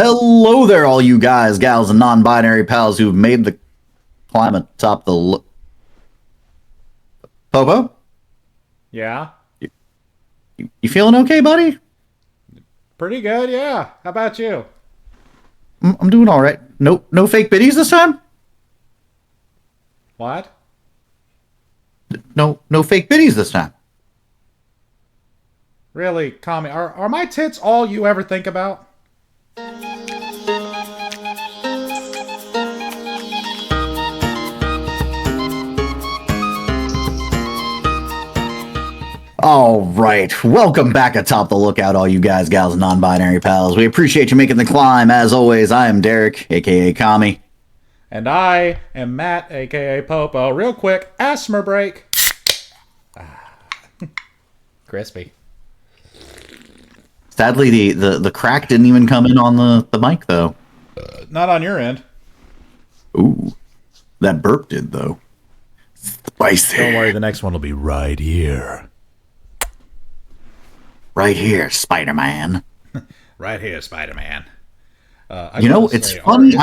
Hello there, all you guys, gals, and non-binary pals who've made the climb atop the Popo? Yeah, You feeling okay, buddy? pretty good. Yeah. How about you? I'm doing all right. No fake biddies this time? What? No fake biddies this time. Really, Kami? Are my tits all you ever think about? All right, welcome back atop the lookout, all you guys, gals, and non-binary pals. We appreciate you making the climb. As always, I am Derek, aka Kami. And I am Matt, aka Popo. Real quick, asthma break. Crispy. Sadly, the crack didn't even come in on the mic, though. Not on your end. Ooh, that burp did, though. Spicy. Don't worry, the next one will be right here. Right here, Spider-Man. Right here, Spider-Man. It's funny.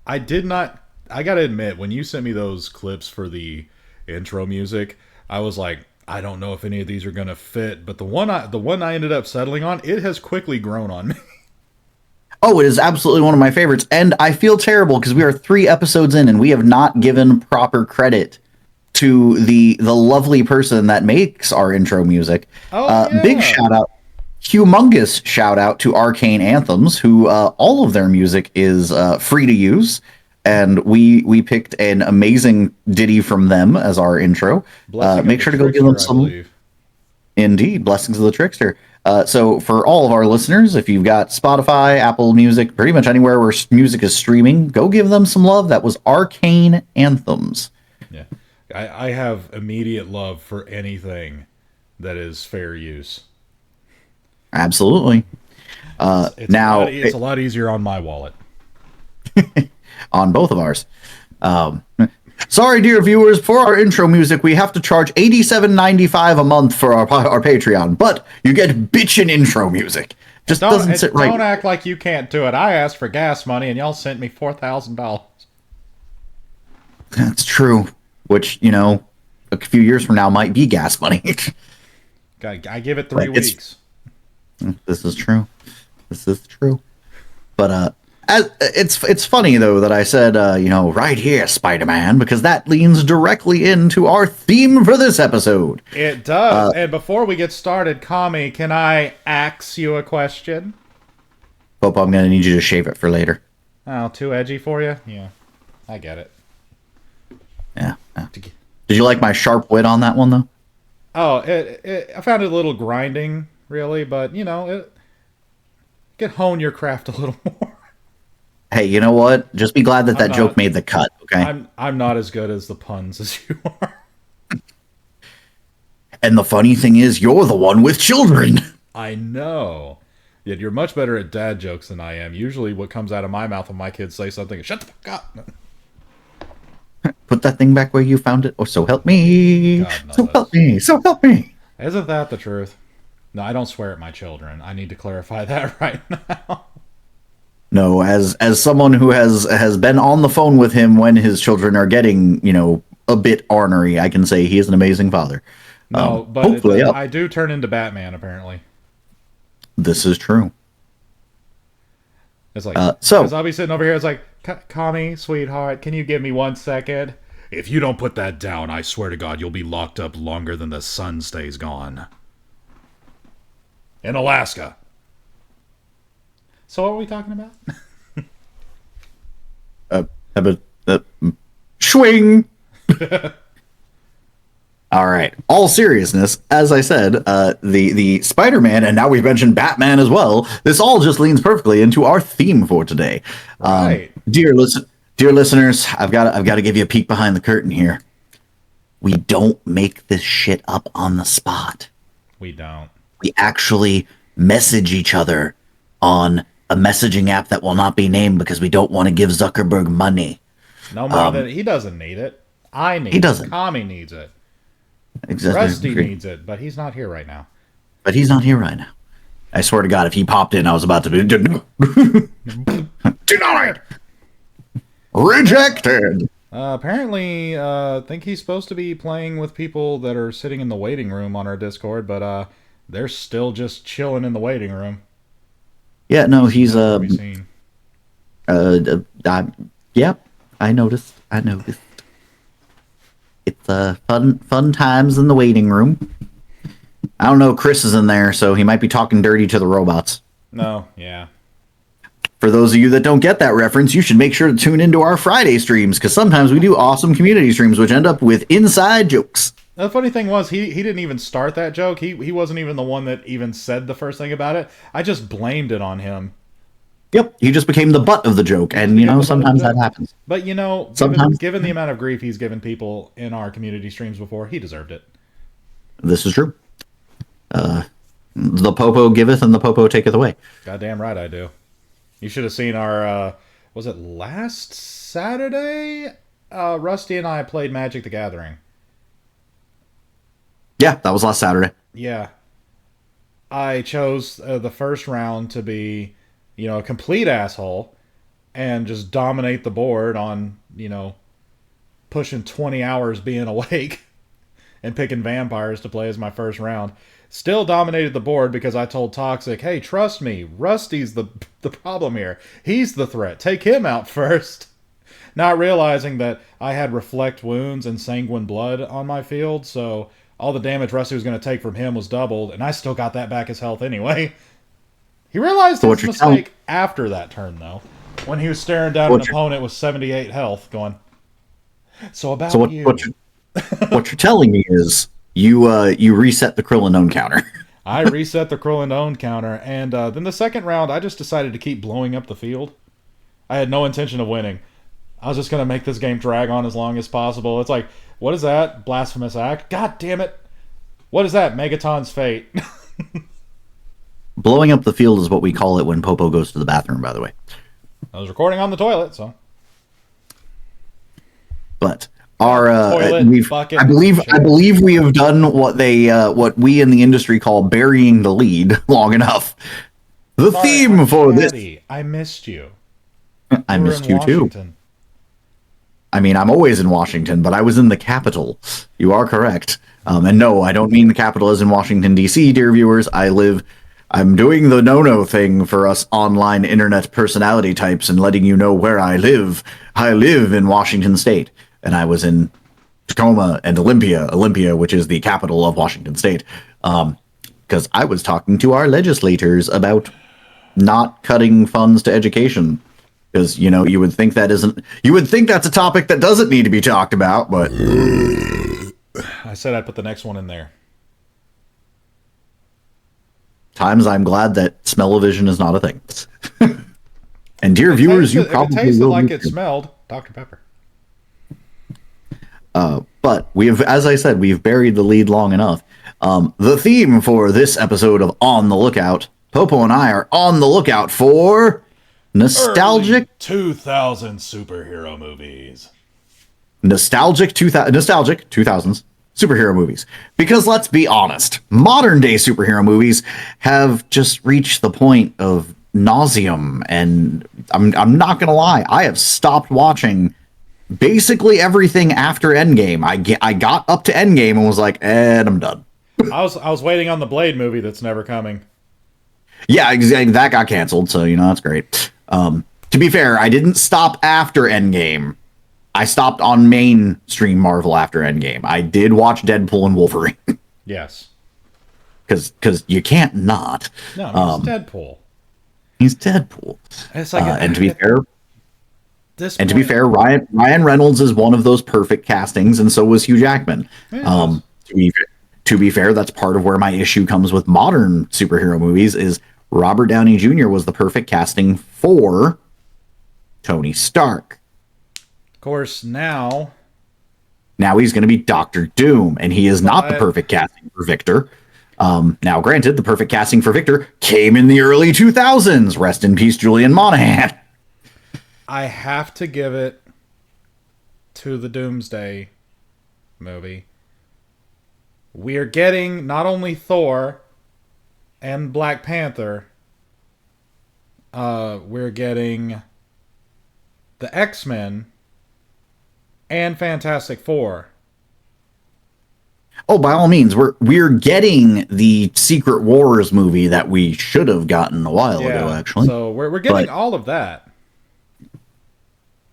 I did not. I gotta admit, when you sent me those clips for the intro music, I was like, I don't know if any of these are gonna fit. But the one I ended up settling on, it has quickly grown on me. Oh, it is absolutely one of my favorites, and I feel terrible because we are 3 episodes in and we have not given proper credit to the lovely person that makes our intro music. Yeah. Big shout out, humongous shout out to Arcane Anthems, who all of their music is free to use, and we picked an amazing ditty from them as our intro. Make sure to go give them some. Indeed, blessings of the trickster. So for all of our listeners, if you've got Spotify, Apple Music, pretty much anywhere where music is streaming, go give them some love. That was Arcane Anthems. Yeah. I have immediate love for anything that is fair use. Absolutely. It's a lot easier on my wallet. On both of ours. Sorry, dear viewers, for our intro music, we have to charge $87.95 a month for our Patreon, but you get bitchin' intro music. Just doesn't sit right. Don't act like you can't do it. I asked for gas money, and y'all sent me $4,000. That's true. Which, a few years from now might be gas money. I give it 3 weeks. This is true. This is true. But it's funny though that I said right here, Spider-Man, because that leans directly into our theme for this episode. It does. And before we get started, Kami, can I ask you a question? Popo, I'm gonna need you to shave it for later. Oh, too edgy for you? Yeah, I get it. Yeah. Did you like my sharp wit on that one though? Oh, I found it a little grinding, really, but it could hone your craft a little more. Hey, you know what? Just be glad that joke made the cut, okay? I'm not as good as the puns as you are. And the funny thing is, you're the one with children. I know. Yet you're much better at dad jokes than I am. Usually what comes out of my mouth when my kids say something is, shut the fuck up. Put that thing back where you found it, or so help me. So help me. So help me. Isn't that the truth? No, I don't swear at my children. I need to clarify that right now. No, as someone who has been on the phone with him when his children are getting, a bit ornery, I can say he is an amazing father. No, but hopefully, I do turn into Batman, apparently. This is true. It's like, because I'll be sitting over here, it's like, Kami, sweetheart, can you give me 1 second? If you don't put that down, I swear to God, you'll be locked up longer than the sun stays gone. In Alaska. So what are we talking about? Swing! All right. All seriousness, as I said, the Spider-Man, and now we've mentioned Batman as well, this all just leans perfectly into our theme for today. Right. Dear listeners, I've got to give you a peek behind the curtain here. We don't make this shit up on the spot. We don't. We actually message each other on a messaging app that will not be named because we don't want to give Zuckerberg money. No more than he doesn't need it. I need it. He doesn't. Kami needs it. Exactly. Rusty needs it, but he's not here right now. I swear to God, if he popped in, I was about to be denied, rejected. Apparently, I think he's supposed to be playing with people that are sitting in the waiting room on our Discord, but they're still just chilling in the waiting room. Yeah, no, he's Nowhere to be seen. uh, yeah, I noticed. It's fun times in the waiting room. I don't know. Chris is in there, so he might be talking dirty to the robots. No, yeah. For those of you that don't get that reference, you should make sure to tune into our Friday streams because sometimes we do awesome community streams which end up with inside jokes. The funny thing was, he didn't even start that joke. He wasn't even the one that even said the first thing about it. I just blamed it on him. Yep, he just became the butt of the joke, and sometimes that happens. But Sometimes given the amount of grief he's given people in our community streams before, he deserved it. this is true. The Popo giveth and the Popo taketh away. Goddamn right I do. You should have seen our, was it last Saturday? Rusty and I played Magic the Gathering. Yeah, that was last Saturday. Yeah. I chose the first round to be, a complete asshole and just dominate the board on, pushing 20 hours being awake and picking vampires to play as my first round. Still dominated the board because I told Toxic, hey, trust me, Rusty's the problem here. He's the threat. Take him out first. Not realizing that I had Reflect Wounds and Sanguine Blood on my field, so all the damage Rusty was going to take from him was doubled, and I still got that back as health anyway. He realized his mistake after that turn, though, when he was staring down an opponent with 78 health, going, what you're telling me is you reset the Krillin counter. I reset the Krillin counter, and then the second round, I just decided to keep blowing up the field. I had no intention of winning. I was just going to make this game drag on as long as possible. It's like, what is that? Blasphemous Act? God damn it. What is that? Megaton's Fate. Blowing up the field is what we call it when Popo goes to the bathroom, by the way. I was recording on the toilet, so. But I believe we have done what we in the industry call burying the lead long enough. The theme for this. I missed you. I missed you too. I mean, I'm always in Washington, but I was in the capital. You are correct. And no, I don't mean the capital as in Washington, D.C., dear viewers. I'm doing the no-no thing for us online internet personality types and letting you know where I live. I live in Washington State, and I was in Tacoma and Olympia, which is the capital of Washington State, because I was talking to our legislators about not cutting funds to education. Because, you would think that's a topic that doesn't need to be talked about, but I said I'd put the next one in there. Times I'm glad that smell-o-vision is not a thing. And dear viewers, you probably if it tasted like it smelled, Dr. Pepper. But as I said, we've buried the lead long enough. The theme for this episode of On the Lookout, Popo and I are on the lookout for nostalgic 2000 superhero movies. Nostalgic 2000s superhero movies. Because let's be honest, modern day superhero movies have just reached the point of nauseum, and I'm not gonna lie, I have stopped watching basically everything after Endgame. I got up to Endgame and was like, and I'm done. I was waiting on the Blade movie that's never coming. Yeah, exactly. That got canceled, so that's great. To be fair, I didn't stop after Endgame. I stopped on mainstream Marvel after Endgame. I did watch Deadpool and Wolverine. Yes. Because you can't not. No, he's Deadpool. He's Deadpool. It's like and to be fair, Ryan Reynolds is one of those perfect castings, and so was Hugh Jackman. Yeah, to be fair, that's part of where my issue comes with modern superhero movies is Robert Downey Jr. was the perfect casting for Tony Stark. Of course, now he's going to be Doctor Doom, and he is not the perfect casting for Victor. Now, granted, the perfect casting for Victor came in the early 2000s. Rest in peace, Julian Monahan. I have to give it to the Doomsday movie. We are getting not only Thor, and Black Panther. We're getting the X-Men and Fantastic Four. Oh, by all means, we're getting the Secret Wars movie that we should have gotten a while ago, Yeah, actually. so we're getting But all of that,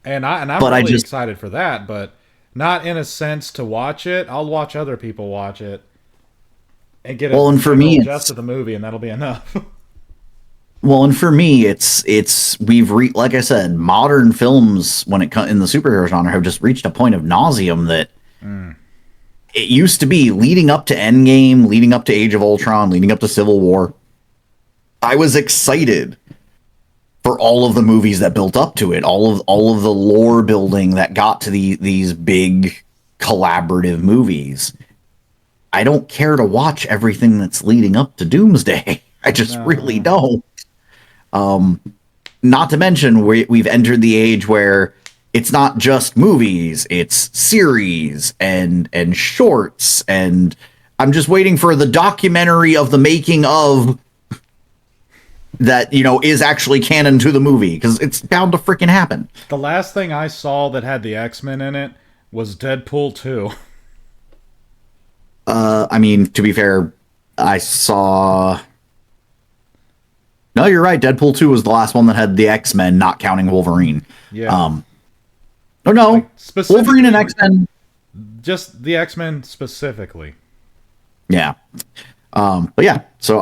and I'm but I really just excited for that. But not in a sense to watch it. I'll watch other people watch it and get a well, and for general me, gist it's of the movie, and that'll be enough. well, and for me, it's like I said, modern films when it comes in the superhero genre have just reached a point of nauseum that Mm. it used to be leading up to Endgame, leading up to Age of Ultron, leading up to Civil War. I was excited for all of the movies that built up to it, all of the lore building that got to these big collaborative movies. I don't care to watch everything that's leading up to Doomsday. I just really No. don't. Not to mention we've entered the age where it's not just movies, it's series and shorts, and I'm just waiting for the documentary of the making of that, is actually canon to the movie, because it's bound to freaking happen. The last thing I saw that had the X-Men in it was Deadpool 2. I mean, to be fair, I saw. No, you're right. Deadpool 2 was the last one that had the X-Men, not counting Wolverine. Yeah. Oh no, Like, specifically, Wolverine and X-Men. just the X-Men specifically. Yeah. But yeah, so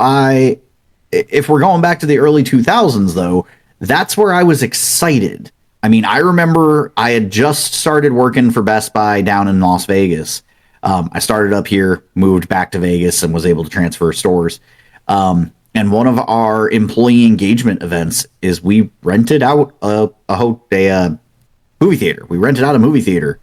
if we're going back to the early 2000s, though, that's where I was excited. I mean, I remember I had just started working for Best Buy down in Las Vegas. I started up here, moved back to Vegas, and was able to transfer stores. And one of our employee engagement events is we rented out a movie theater. We rented out a movie theater.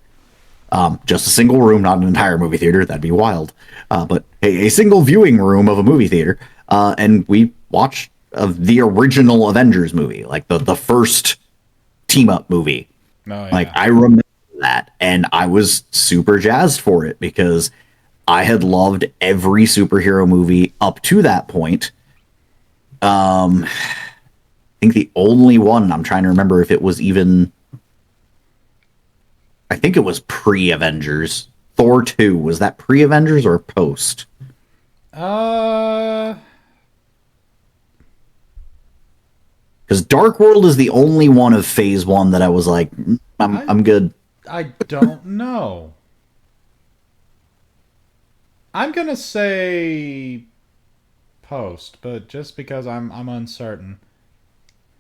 Just a single room, not an entire movie theater. That'd be wild. But a single viewing room of a movie theater. And we watched the original Avengers movie, like the first team up movie. Oh, yeah. Like, I remember that, and I was super jazzed for it because I had loved every superhero movie up to that point. I think the only one, I'm trying to remember if it was even, I think it was pre-Avengers. Thor 2, was that pre-Avengers or post? Uh, Because Dark World is the only one of Phase 1 that I was like, I'm good. I don't know. I'm gonna say post, but just because I'm uncertain.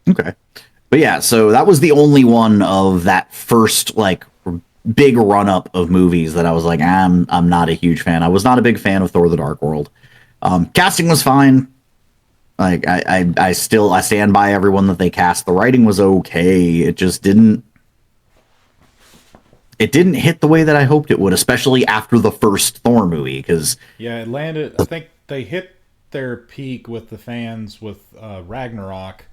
Okay. But yeah, so that was the only one of that first like big run up of movies that I was like, I'm not a huge fan. I was not a big fan of Thor: The Dark World. Casting was fine. Like I stand by everyone that they cast. The writing was okay. It just didn't hit the way that I hoped it would, especially after the first Thor movie. Because Yeah, it landed. I think they hit their peak with the fans with Ragnarok,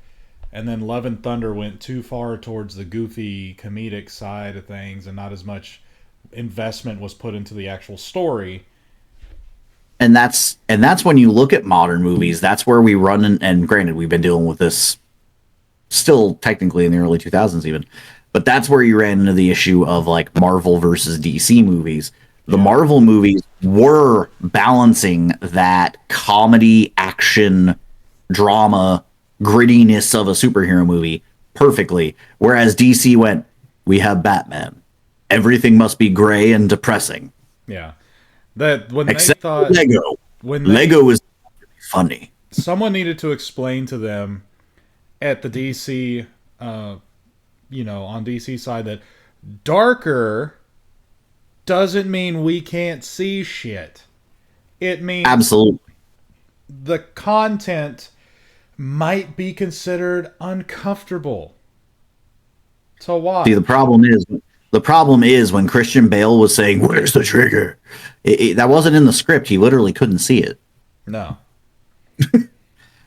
and then Love and Thunder went too far towards the goofy comedic side of things, and not as much investment was put into the actual story. and that's when you look at modern movies. That's where we run. And granted, we've been dealing with this still technically in the early 2000s even, but that's where you ran into the issue of like Marvel versus DC movies. The Marvel movies were balancing that comedy, action, drama, grittiness of a superhero movie perfectly, whereas DC went, we have Batman, everything must be gray and depressing, Yeah, that when they except thought Lego. when Lego is funny. someone needed to explain to them at the DC, on DC side that darker doesn't mean we can't see shit. It means Absolutely. the content might be considered uncomfortable to watch. See, the problem is when Christian Bale was saying, "Where's the trigger?" That wasn't in the script. He literally couldn't see it. No.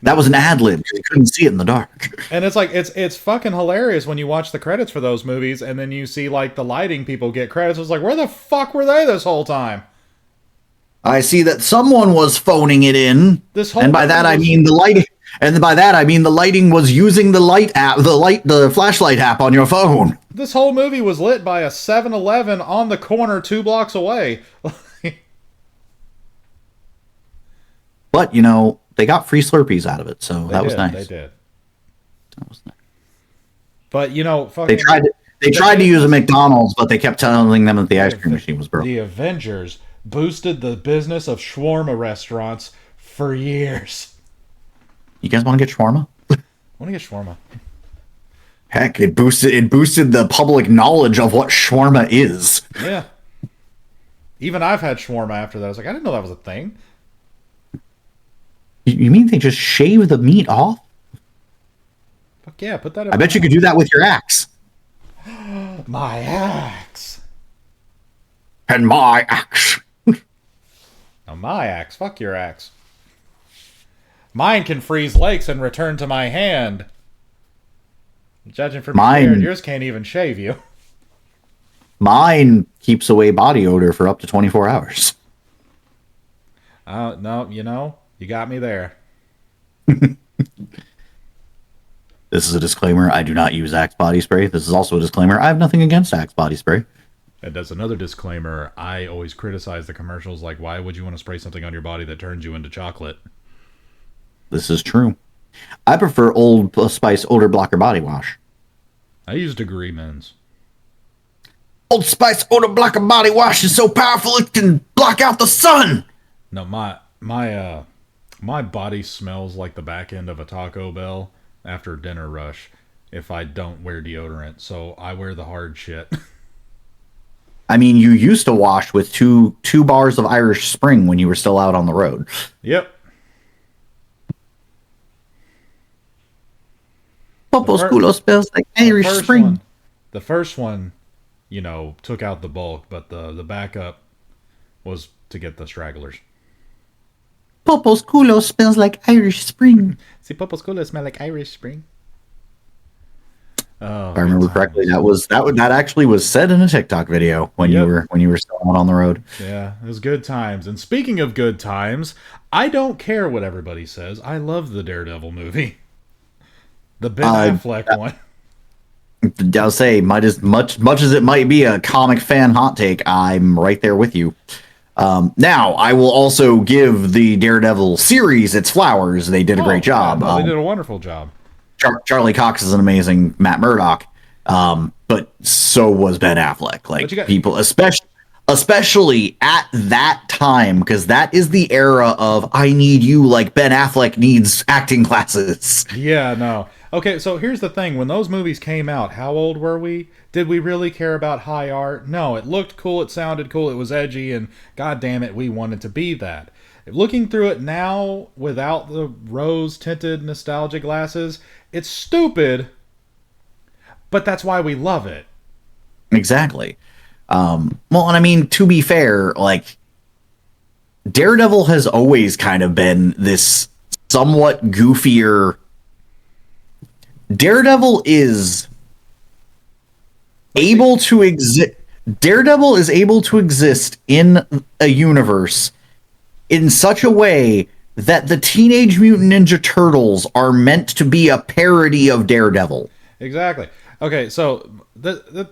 That was an ad lib because he couldn't see it in the dark. And it's like it's fucking hilarious when you watch the credits for those movies and then you see like the lighting people get credits. It's like, where the fuck were they this whole time? I see that someone was phoning it in. This whole And by that I mean the lighting. And by that I mean the lighting was using the the flashlight app on your phone. This whole movie was lit by a 7-Eleven on the corner 2 blocks away. But you know, they got free Slurpees out of it, so that was nice. They did. That was nice. But you know, They tried to use a McDonald's, but they kept telling them that the ice cream machine was broken. The Avengers boosted the business of shawarma restaurants for years. You guys want to get shawarma? I want to get shawarma. Heck, it boosted the public knowledge of what shawarma is. Yeah. Even I've had shawarma after that. I was like, I didn't know that was a thing. You mean they just shave the meat off? Fuck yeah, put that in I bet you could do that with your axe. My axe. And my axe. Now my axe. Fuck your axe. Mine can freeze lakes and return to my hand. Judging from yours can't even shave you. Mine keeps away body odor for up to 24 hours. No, you know, you got me there. This is a disclaimer. I do not use Axe body spray. This is also a disclaimer. I have nothing against Axe body spray. And as another disclaimer, I always criticize the commercials like, why would you want to spray something on your body that turns you into chocolate? This is true. I prefer Old Spice odor blocker body wash. I use Degree Men's. Old Spice odor blocker body wash is so powerful it can block out the sun. No, my body smells like the back end of a Taco Bell after dinner rush if I don't wear deodorant. So I wear the hard shit. I mean, you used to wash with two bars of Irish Spring when you were still out on the road. Yep. Popo Skulo smells like Irish Spring. The first one, you know, took out the bulk, but the backup was to get the stragglers. Popo's culo smells like Irish Spring. See, Popo's culo smell like Irish Spring. Oh, if I remember correctly, that actually was said in a TikTok video when you were still out on the road. Yeah, it was good times. And speaking of good times, I don't care what everybody says. I love the Daredevil movie, the Ben Affleck one. I'll say, much as it might be a comic fan hot take, I'm right there with you. Now, I will also give the Daredevil series its flowers. They did a great job. Yeah, no, they did a wonderful job. Charlie Cox is an amazing Matt Murdock, but so was Ben Affleck. Like, people, especially at that time, because that is the era of I need you like Ben Affleck needs acting classes. Yeah, no. Okay, so here's the thing. When those movies came out, how old were we? Did we really care about high art? No, it looked cool, it sounded cool, it was edgy, and god damn it, we wanted to be that. Looking through it now, without the rose-tinted nostalgia glasses, it's stupid, but that's why we love it. Exactly. Well, and I mean, to be fair, like, Daredevil has always kind of been this somewhat goofier... Daredevil is able to exist. Daredevil is able to exist in a universe in such a way that the Teenage Mutant Ninja Turtles are meant to be a parody of Daredevil. Exactly. Okay, so the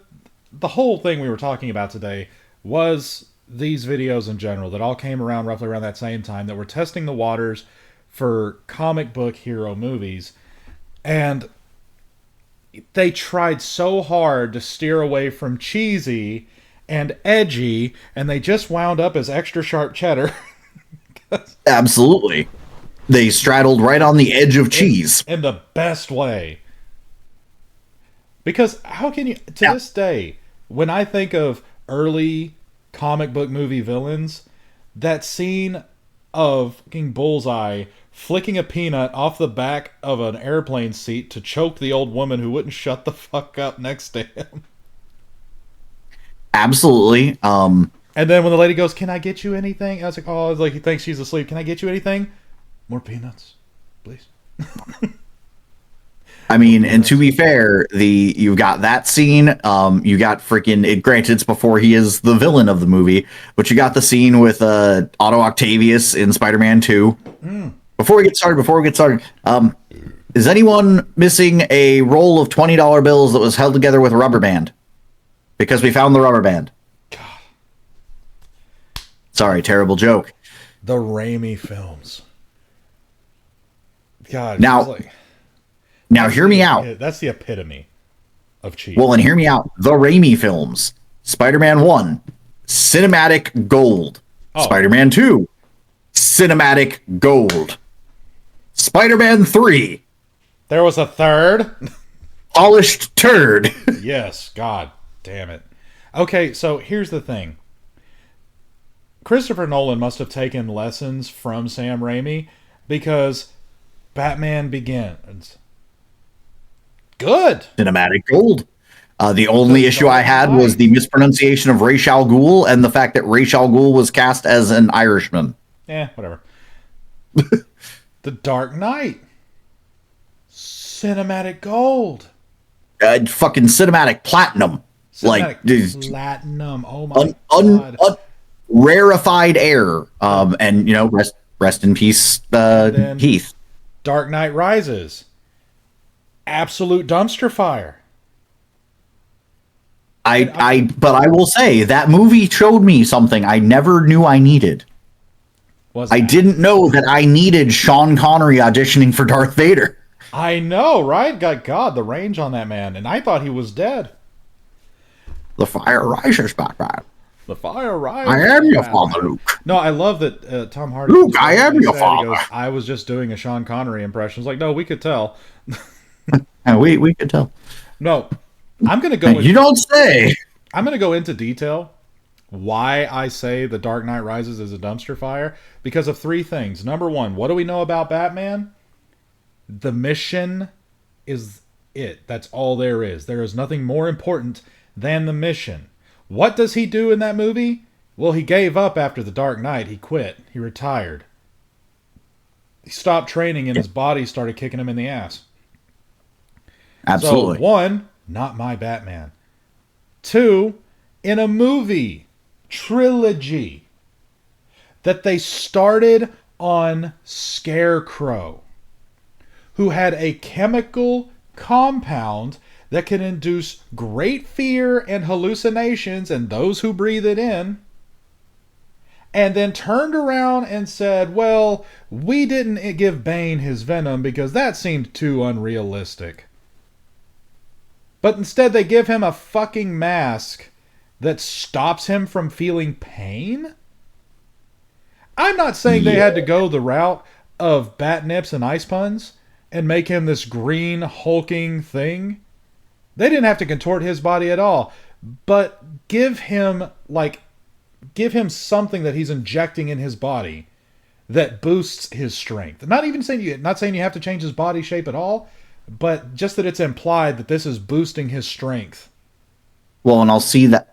whole thing we were talking about today was these videos in general that all came around roughly around that same time that were testing the waters for comic book hero movies, and they tried so hard to steer away from cheesy and edgy, and they just wound up as extra sharp cheddar. Absolutely. They straddled right on the edge of cheese. In the best way. Because how can you, to this day, when I think of early comic book movie villains, that scene of King Bullseye flicking a peanut off the back of an airplane seat to choke the old woman who wouldn't shut the fuck up next to him. Absolutely. And then when the lady goes, "Can I get you anything?" I was like, "Oh," I was like, he thinks she's asleep. "Can I get you anything?" "More peanuts, please." I mean, and to be fair, you got that scene. You got freaking. It granted, it's before he is the villain of the movie, but you got the scene with Otto Octavius in Spider-Man 2. Before we get started, is anyone missing a roll of $20 bills that was held together with a rubber band? Because we found the rubber band. Sorry, terrible joke. The Raimi films. God, now hear me out. That's the epitome of cheese. Well, and hear me out. The Raimi films. Spider-Man 1, cinematic gold. Oh. Spider-Man 2, cinematic gold. Spider-Man 3, there was a third. polished turd. Yes, God damn it. Okay, so here's the thing. Christopher Nolan must have taken lessons from Sam Raimi because Batman Begins. Good. Cinematic gold. The only issue I had was the mispronunciation of Ra's al Ghul and the fact that Ra's al Ghul was cast as an Irishman. Whatever. The Dark Knight. Cinematic gold. Fucking cinematic platinum. Cinematic platinum. Oh my God. Rarefied air. And you know, rest in peace, Heath. Dark Knight Rises. Absolute dumpster fire. But I will say that movie showed me something I never knew I needed. I didn't know that I needed Sean Connery auditioning for Darth Vader. I know, right? God, the range on that man. And I thought he was dead. The fire rises, Batman. The fire rises. I am your father, Luke. No, I love that Tom Hardy. Luke, I am your father. Goes, I was just doing a Sean Connery impression. It's like, no, we could tell. And we could tell. No, I'm going to go. You don't say. I'm going to go into detail why I say The Dark Knight Rises is a dumpster fire because of three things. Number one, what do we know about Batman? The mission is it. That's all there is. There is nothing more important than the mission. What does he do in that movie? Well, he gave up after The Dark Knight. He quit. He retired. He stopped training and his body started kicking him in the ass. Absolutely. So, one, not my Batman. Two, in a movie trilogy that they started on Scarecrow, who had a chemical compound that can induce great fear and hallucinations in those who breathe it in, and then turned around and said, well, we didn't give Bane his venom because that seemed too unrealistic. But instead they give him a fucking mask that stops him from feeling pain? I'm not saying they had to go the route of bat nips and ice puns and make him this green hulking thing. They didn't have to contort his body at all. But give him something that he's injecting in his body that boosts his strength. Not saying you have to change his body shape at all, but just that it's implied that this is boosting his strength. Well, and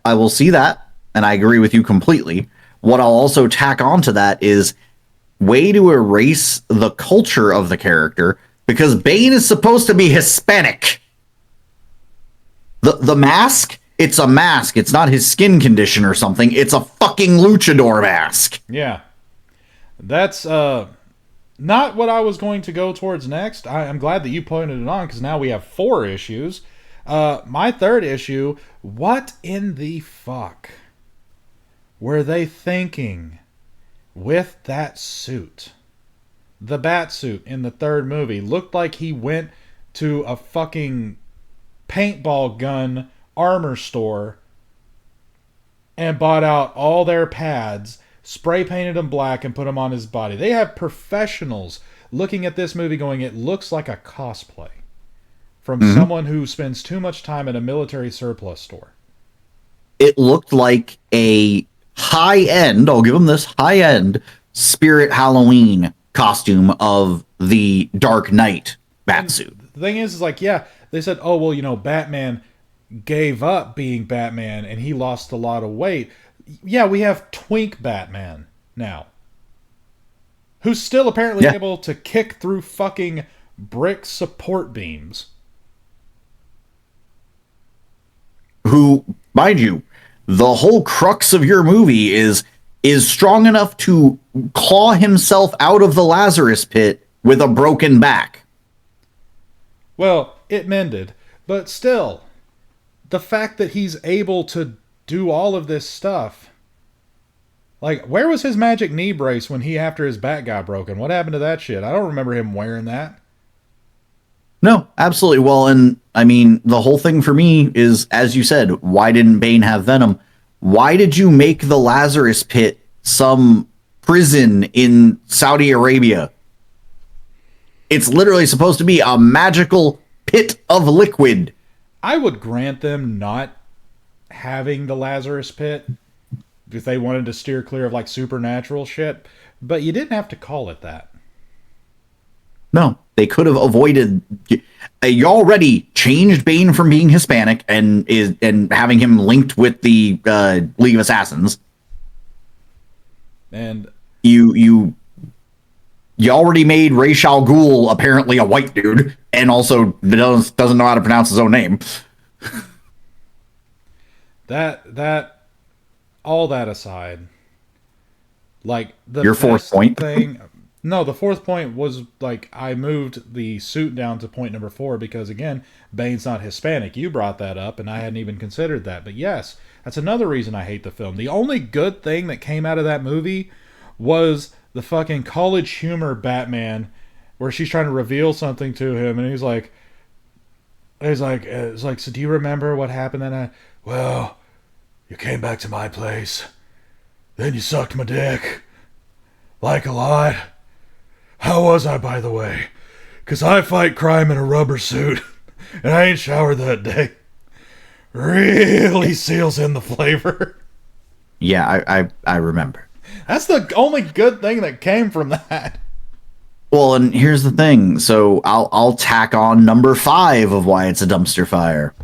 I will see that, and I agree with you completely. What I'll also tack onto that is way to erase the culture of the character, because Bane is supposed to be Hispanic. The mask, it's a mask. It's not his skin condition or something. It's a fucking luchador mask. Yeah. That's not what I was going to go towards next. I'm glad that you pointed it on, because now we have 4 issues. My third issue, what in the fuck were they thinking with that suit? The bat suit in the third movie looked like he went to a fucking paintball gun armor store and bought out all their pads, spray painted them black, and put them on his body. They have professionals looking at this movie going, it looks like a cosplay from someone who spends too much time at a military surplus store. It looked like a high-end, I'll give them this, high-end Spirit Halloween costume of the Dark Knight batsuit. The thing is like, yeah, they said, oh, well, Batman gave up being Batman and he lost a lot of weight. Yeah, we have Twink Batman now, who's still apparently able to kick through fucking brick support beams. who, mind you, the whole crux of your movie is strong enough to claw himself out of the Lazarus pit with a broken back. Well, it mended, but still, the fact that he's able to do all of this stuff. Like, where was his magic knee brace when after his back got broken? What happened to that shit? I don't remember him wearing that. No, absolutely. Well, and I mean, the whole thing for me is, as you said, why didn't Bane have Venom? Why did you make the Lazarus pit some prison in Saudi Arabia? It's literally supposed to be a magical pit of liquid. I would grant them not having the Lazarus pit if they wanted to steer clear of like supernatural shit, but you didn't have to call it that. No, they could have avoided. You already changed Bane from being Hispanic and having him linked with the League of Assassins. And you already made Ra's al Ghul apparently a white dude, and also doesn't know how to pronounce his own name. that all that aside, like your fourth point thing. No, the fourth point was like I moved the suit down to point number 4 because again, Bane's not Hispanic. You brought that up, and I hadn't even considered that. But yes, that's another reason I hate the film. The only good thing that came out of that movie was the fucking college humor Batman, where she's trying to reveal something to him, and he's like, it's like, so do you remember what happened that night? Well, you came back to my place, then you sucked my dick, like a lot. How was I, by the way? 'Cause I fight crime in a rubber suit, and I ain't showered that day. Really seals in the flavor. Yeah, I remember. That's the only good thing that came from that. Well, and here's the thing. So I'll tack on number 5 of why it's a dumpster fire.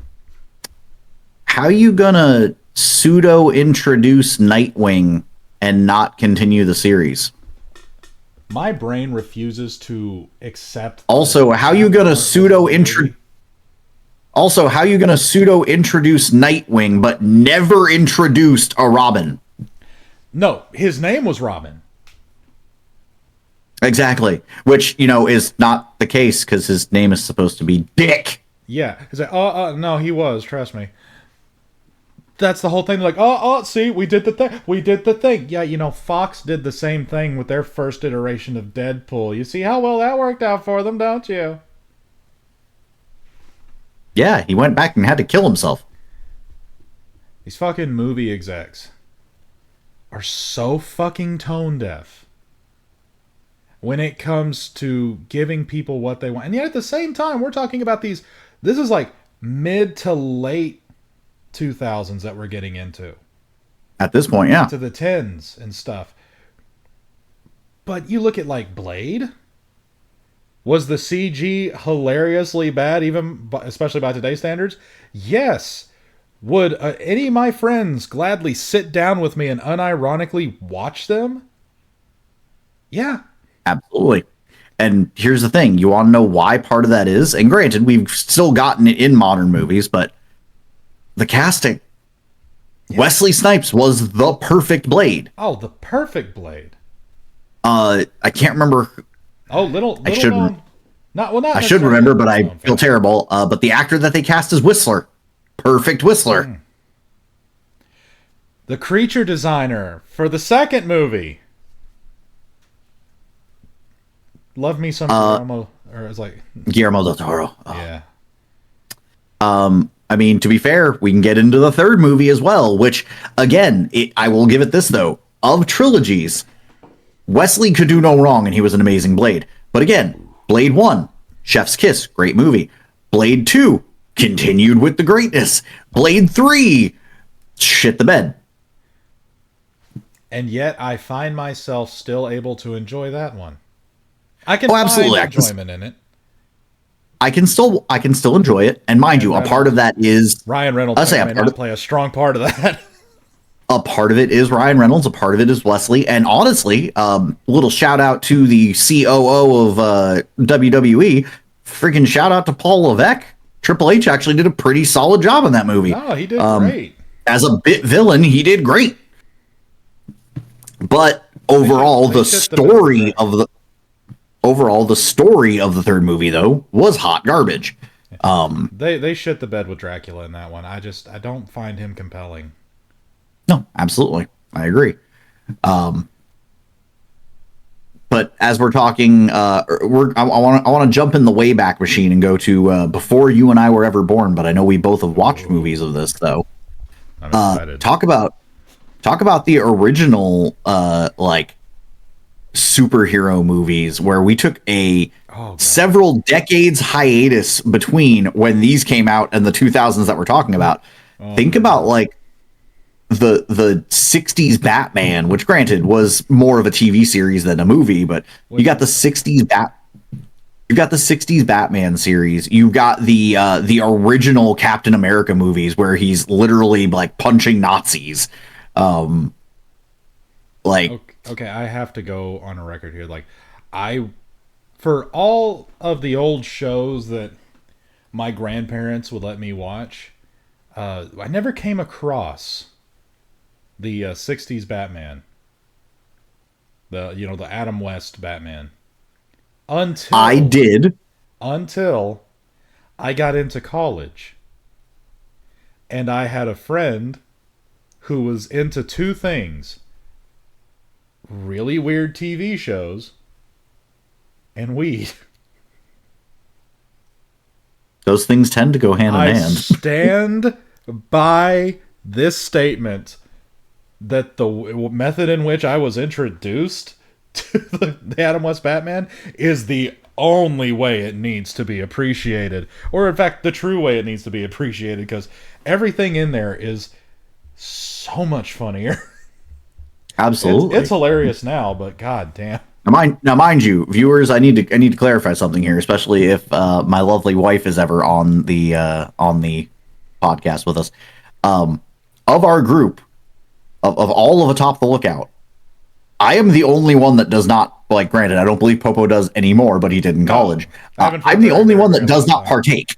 How you gonna pseudo introduce Nightwing and not continue the series? My brain refuses to accept. Also, how you gonna pseudo introduce Nightwing but never introduced a Robin? No, his name was Robin. Exactly. Which, is not the case because his name is supposed to be Dick. Yeah. He's like, no, he was. Trust me. That's the whole thing. Like, see, we did the thing. We did the thing. Yeah, Fox did the same thing with their first iteration of Deadpool. You see how well that worked out for them, don't you? Yeah, he went back and had to kill himself. These fucking movie execs are so fucking tone deaf when it comes to giving people what they want. And yet at the same time, we're talking about this is like mid to late 2000s that we're getting into. At this point, yeah. To the 10s and stuff. But you look at like Blade. Was the CG hilariously bad, especially by today's standards? Yes. Would any of my friends gladly sit down with me and unironically watch them? Yeah. Absolutely. And here's the thing. You want to know why part of that is? And granted, we've still gotten it in modern movies, but the casting. Yeah. Wesley Snipes was the perfect Blade. Oh, the perfect Blade. I can't remember. Oh, little I should. Known. Not I should remember, but I feel terrible. But the actor that they cast is Whistler. Perfect Whistler. The creature designer for the second movie. Love me some Guillermo, or it's like Guillermo del Toro. Oh. Yeah. I mean, to be fair, we can get into the third movie as well, which, again, I will give it this, though. Of trilogies, Wesley could do no wrong, and he was an amazing Blade. But again, Blade 1, Chef's Kiss, great movie. Blade 2, continued with the greatness. Blade 3, shit the bed. And yet, I find myself still able to enjoy that one. I can absolutely. find enjoyment in it. I can still enjoy it, and mind you, a part of that is Ryan Reynolds. May not play a strong part of that. A part of it is Ryan Reynolds, a part of it is Wesley, and honestly, little shout out to the COO of WWE. Freaking shout out to Paul Levesque. Triple H actually did a pretty solid job in that movie. No, he did great. As a bit villain, he did great. But overall, the story of the third movie though was hot garbage. They shit the bed with Dracula in that one. I don't find him compelling. No, absolutely, I agree. But as we're talking, I want to jump in the Wayback Machine and go to before you and I were ever born. But I know we both have watched movies of this, though. I'm excited. Talk about the original like superhero movies where we took a several decades hiatus between when these came out and the 2000s that we're talking about. Think about like the 60s Batman, which granted was more of a TV series than a movie, but you got the 60s Batman series. You got the original Captain America movies where he's literally like punching Nazis. Okay, I have to go on a record here. Like, for all of the old shows that my grandparents would let me watch, I never came across the 60s Batman. The Adam West Batman. Until I got into college. And I had a friend who was into two things: really weird TV shows and weed. Those things tend to go hand in hand. I stand by this statement that the method in which I was introduced to the Adam West Batman is the only way it needs to be appreciated. Or, in fact, the true way it needs to be appreciated, because everything in there is so much funnier. Absolutely. It's hilarious now, but god damn. Now, mind you, viewers, I need to clarify something here, especially if my lovely wife is ever on the podcast with us. Of our group, of all of Atop the Lookout, I am the only one that does not, like, granted, I don't believe Popo does anymore, but he did in college. I'm the only one that does not partake.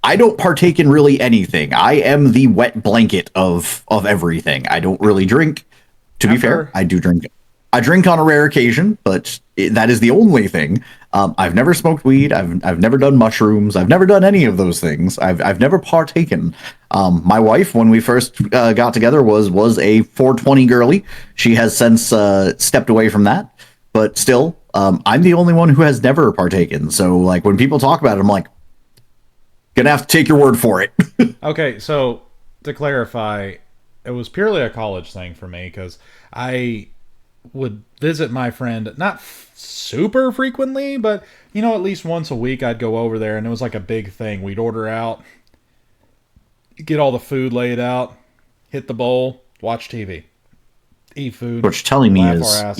I don't partake in really anything. I am the wet blanket of everything. I don't really drink. To be fair, I do drink. I drink on a rare occasion, but that is the only thing. I've never smoked weed. I've never done mushrooms. I've never done any of those things. I've never partaken. My wife, when we first got together, was a 420 girly. She has since stepped away from that, but still, I'm the only one who has never partaken. So, like, when people talk about it, I'm like, gonna have to take your word for it. Okay, so to clarify, it was purely a college thing for me, because I would visit my friend not super frequently, but at least once a week I'd go over there, and it was like a big thing. We'd order out, get all the food laid out, hit the bowl, watch TV, eat food. What you're telling me is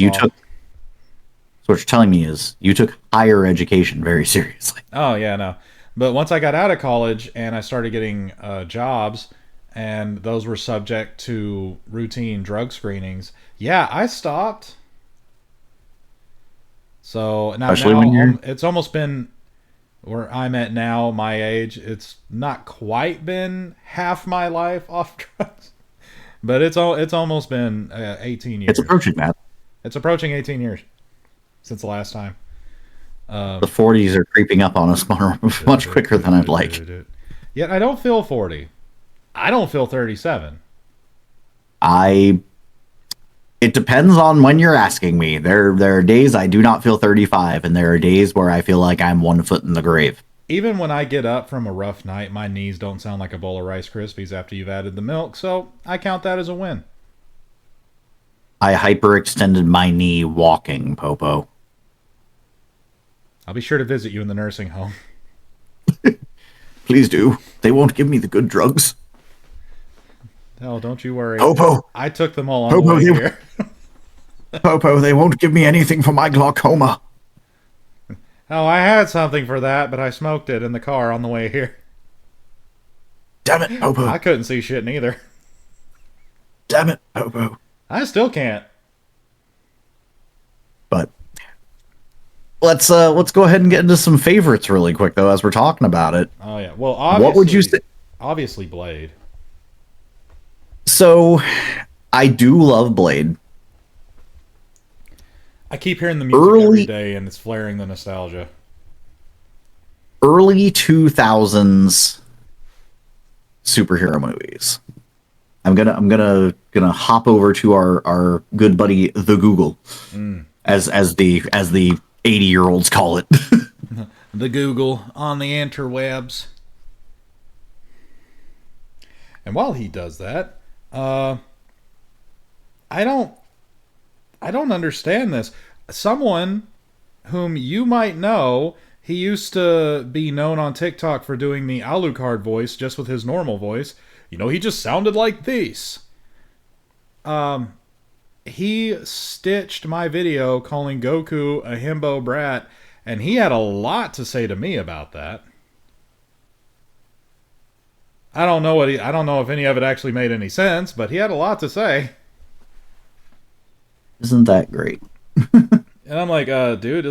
you took higher education very seriously. Oh yeah, no. But once I got out of college and I started getting jobs, and those were subject to routine drug screenings, yeah, I stopped. So now it's almost been where I'm at now, my age. It's not quite been half my life off drugs, but it's almost been 18 years. It's approaching that. It's approaching 18 years since the last time. The 40s are creeping up on us much quicker than I'd like. Yet I don't feel 40. I don't feel 37. It depends on when you're asking me. There are days I do not feel 35, and there are days where I feel like I'm 1 foot in the grave. Even when I get up from a rough night, my knees don't sound like a bowl of Rice Krispies after you've added the milk, so I count that as a win. I hyperextended my knee walking, Popo. I'll be sure to visit you in the nursing home. Please do. They won't give me the good drugs. Oh, don't you worry. Popo. I took them all on the way here. Popo, they won't give me anything for my glaucoma. Oh, I had something for that, but I smoked it in the car on the way here. Damn it, Popo. I couldn't see shit neither. Damn it, Popo. I still can't. But let's go ahead and get into some favorites really quick though, as we're talking about it. Oh yeah. Well, What would you say? obviously Blade. So, I do love Blade. I keep hearing the music every Early day, and it's flaring the nostalgia. early 2000s superhero movies. I'm gonna hop over to our good buddy the Google, as the 80-year-olds call it. The Google on the interwebs. And while he does that, I don't I don't understand this. Someone whom you might know, he used to be known on TikTok for doing the Alucard voice just with his normal voice. You know, he just sounded like this. He stitched my video calling Goku a himbo brat, and he had a lot to say to me about that. I don't know if any of it actually made any sense, but he had a lot to say. Isn't that great? And I'm like, dude,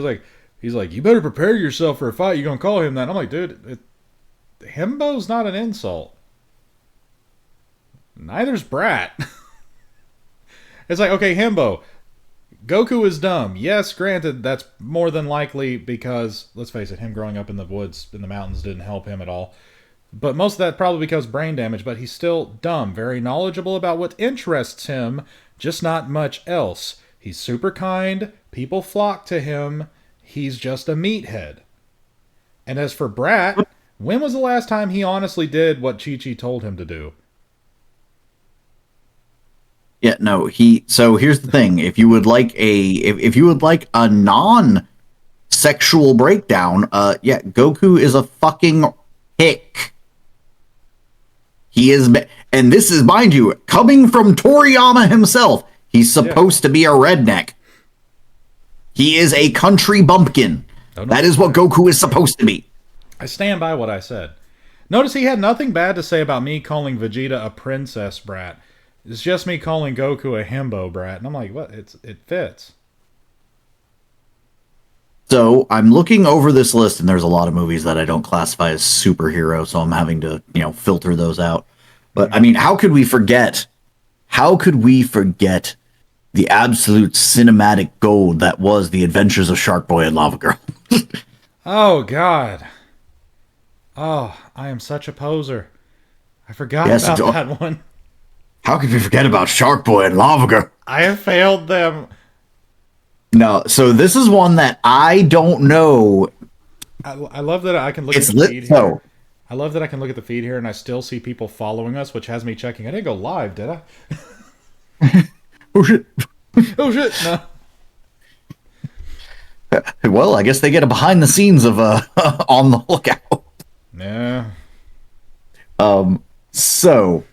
he's like, you better prepare yourself for a fight. You're gonna call him that. And I'm like, dude, himbo's not an insult. Neither's brat. It's like, okay, himbo. Goku is dumb. Yes, granted, that's more than likely because, let's face it, him growing up in the woods, in the mountains, didn't help him at all. But most of that probably because brain damage, but he's still dumb. Very knowledgeable about what interests him, just not much else. He's super kind. People flock to him. He's just a meathead. And as for Brat, when was the last time he honestly did what Chi-Chi told him to do? Yeah, no, so here's the thing. If you would like a non-sexual breakdown, yeah, Goku is a fucking hick. He is, and this is, mind you, coming from Toriyama himself. He's supposed to be a redneck. He is a country bumpkin. That is what Goku is supposed to be. I stand by what I said. Notice he had nothing bad to say about me calling Vegeta a princess brat. It's just me calling Goku a himbo brat. And I'm like, what? It fits. So I'm looking over this list, and there's a lot of movies that I don't classify as superhero, so I'm having to, filter those out. But I mean, how could we forget? How could we forget the absolute cinematic gold that was The Adventures of Shark Boy and Lava Girl? Oh, God. Oh, I am such a poser. I forgot about that one. How could we forget about Shark Boy and Lava Girl? I have failed them. No, so this is one that I don't know. I love that I can look It's at the lit feed though. here. I love that I can look at the feed here and I still see people following us, which has me checking. I didn't go live, did I? Oh shit. Oh shit, no. Well, I guess they get a behind the scenes of on the lookout. Yeah. So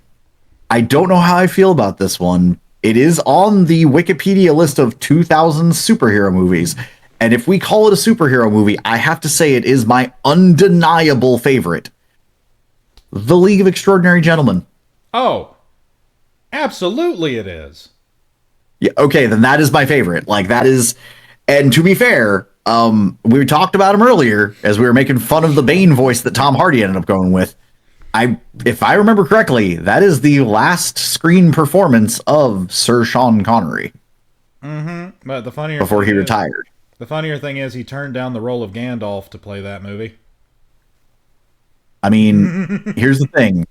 I don't know how I feel about this one. It is on the Wikipedia list of 2000 superhero movies. And if we call it a superhero movie, I have to say it is my undeniable favorite. The League of Extraordinary Gentlemen. Oh. Absolutely it is. Yeah, okay, then that is my favorite. Like, that is... And to be fair, we talked about him earlier as we were making fun of the Bane voice that Tom Hardy ended up going with. If I remember correctly, that is the last screen performance of Sir Sean Connery. Mm-hmm. But before he retired. The funnier thing is he turned down the role of Gandalf to play that movie. I mean, here's the thing.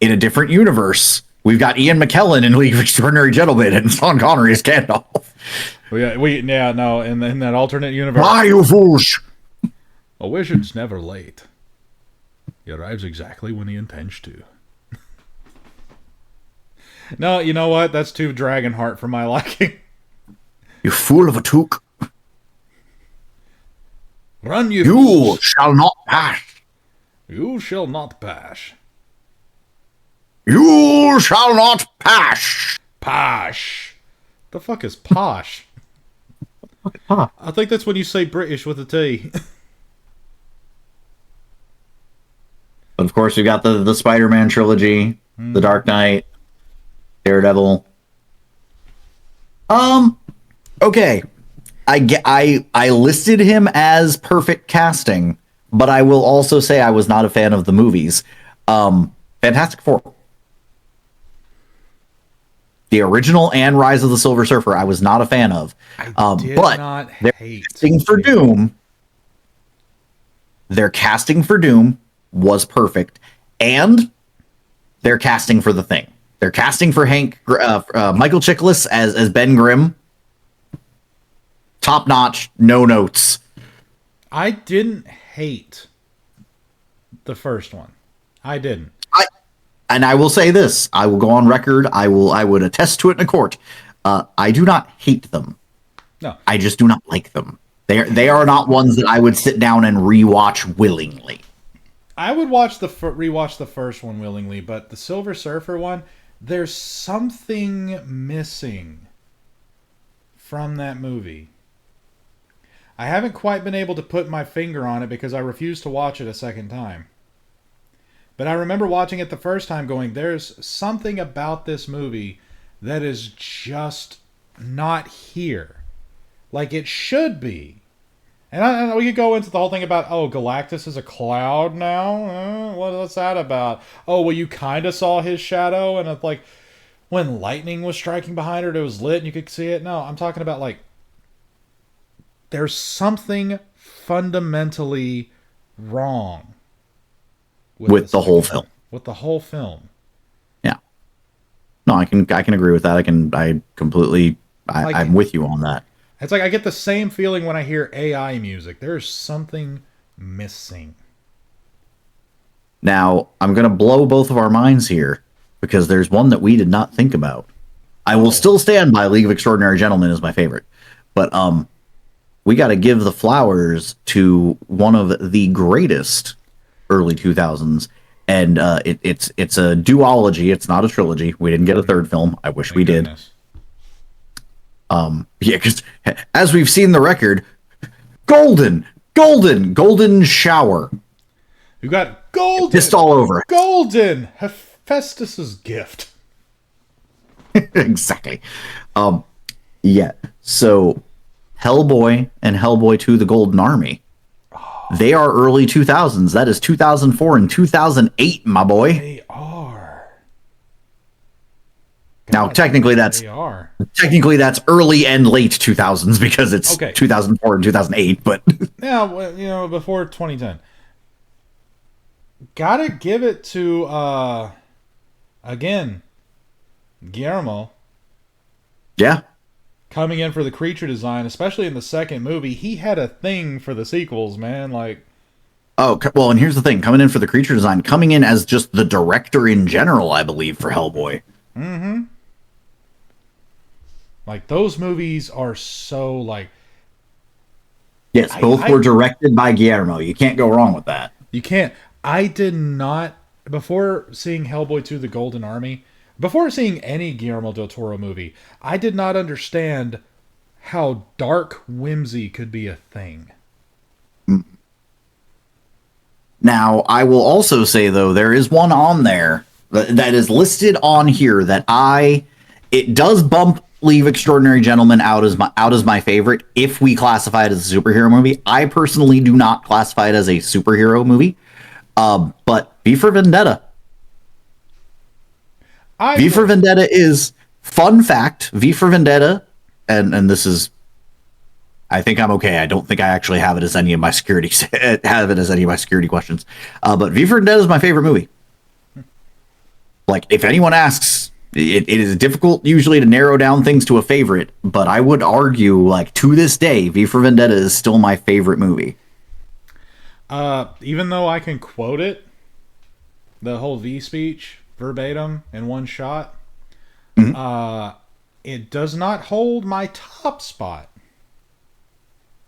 In a different universe, we've got Ian McKellen in League of Extraordinary Gentlemen and Sean Connery as Gandalf. In that alternate universe. Why, you fools? A wizard's never late. He arrives exactly when he intends to. No, you know what? That's too Dragonheart for my liking. You fool of a took. Run, you You fools. shall not pass. You shall not pass. You shall not pass. Posh. The fuck is posh? I think that's when you say British with a T. But of course, we got the Spider-Man trilogy, The Dark Knight, Daredevil. Okay. I listed him as perfect casting, but I will also say I was not a fan of the movies. Fantastic Four, the original and Rise of the Silver Surfer, I was not a fan of. I did But not their hate casting for the Doom, their casting for Doom was perfect, and their casting for the Thing. Their casting for Michael Chiklis as Ben Grimm, top notch, no notes. I didn't hate the first one. I didn't. And I will say this: I will go on record. I would attest to it in a court. I do not hate them. No. I just do not like them. They are not ones that I would sit down and rewatch willingly. I would watch rewatch the first one willingly, but the Silver Surfer one, there's something missing from that movie. I haven't quite been able to put my finger on it because I refuse to watch it a second time. But I remember watching it the first time going, there's something about this movie that is just not here. Like it should be. And we could go into the whole thing about, oh, Galactus is a cloud now? What's that about? Oh, well, you kind of saw his shadow, and it's like, when lightning was striking behind her, it was lit and you could see it. No, I'm talking about, like, there's something fundamentally wrong with the whole film. With the whole film. Yeah. No, I can agree with that. I'm with you on that. It's like I get the same feeling when I hear AI music. There's something missing. Now, I'm going to blow both of our minds here because there's one that we did not think about. I will still stand by League of Extraordinary Gentlemen as my favorite. But we got to give the flowers to one of the greatest early 2000s, and it's a duology. It's not a trilogy. We didn't get a third film. I wish we did. Yeah, because as we've seen the record, golden shower. You got golden. Pissed all over. Golden. Hephaestus's gift. Exactly. Yeah. So Hellboy and Hellboy 2: The Golden Army. They are early 2000s. That is 2004 and 2008, my boy. They are. Now, technically that's early and late 2000s because it's 2004 and 2008, but yeah, well, before 2010. Gotta give it to again, Guillermo. Yeah. Coming in for the creature design, especially in the second movie, he had a thing for the sequels, man. Like, oh, well, and here's the thing: coming in for the creature design, coming in as just the director in general, I believe, for Hellboy. Mm-hmm. Like, those movies are so, like... Yes, both were directed by Guillermo. You can't go wrong with that. You can't. I did not... Before seeing Hellboy 2: The Golden Army, before seeing any Guillermo del Toro movie, I did not understand how dark whimsy could be a thing. Now, I will also say, though, there is one on there that is listed on here that it does bump Leave Extraordinary Gentlemen out as my favorite if we classify it as a superhero movie. I personally do not classify it as a superhero movie. But V for Vendetta. V for Vendetta is, fun fact, V for Vendetta, and this is, I think I'm okay. I don't think I actually have it as any of my security questions. But V for Vendetta is my favorite movie. Like, if anyone asks, it is difficult usually to narrow down things to a favorite, but I would argue, like, to this day, V for Vendetta is still my favorite movie. Even though I can quote it, the whole V speech verbatim in one shot, it does not hold my top spot.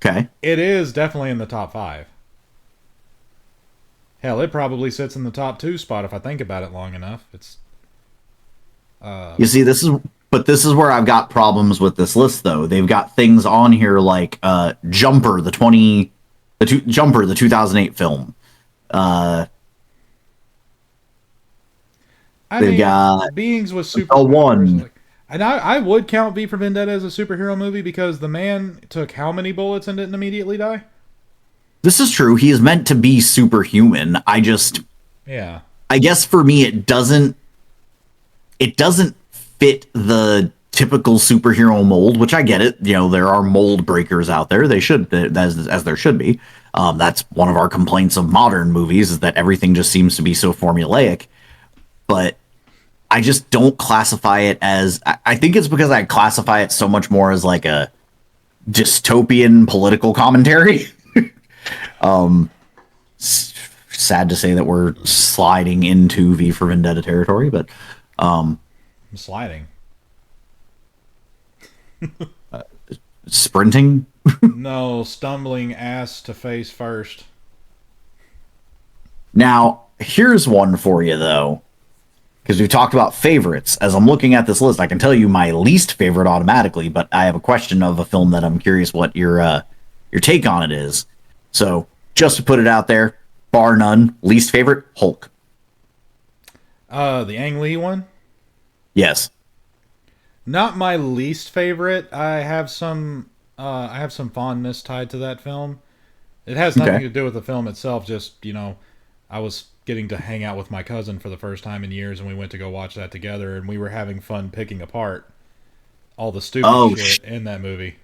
Okay. It is definitely in the top 5. Hell, it probably sits in the top 2 spot if I think about it long enough. It's you see, this is where I've got problems with this list, though. They've got things on here like Jumper, the 2008 film. They've got beings with superpowers. Like, And I would count V for Vendetta as a superhero movie because the man took how many bullets and didn't immediately die? This is true. He is meant to be superhuman. Yeah. I guess for me, it doesn't fit the typical superhero mold, which I get it. You know, there are mold breakers out there. They should, as there should be. That's one of our complaints of modern movies is that everything just seems to be so formulaic. But I just don't classify it as. I think it's because I classify it so much more as like a dystopian political commentary. Sad to say that we're sliding into V for Vendetta territory, but I'm sliding. sprinting. No, stumbling ass to face first. Now, here's one for you though, because we've talked about favorites. As I'm looking at this list, I can tell you my least favorite automatically, but I have a question of a film that I'm curious what your take on it is. So, just to put it out there, bar none, least favorite, Hulk. The Ang Lee one? Yes. Not my least favorite. I have some fondness tied to that film. It has nothing Okay. to do with the film itself, just, I was getting to hang out with my cousin for the first time in years and we went to go watch that together and we were having fun picking apart all the stupid Oh, shit in that movie.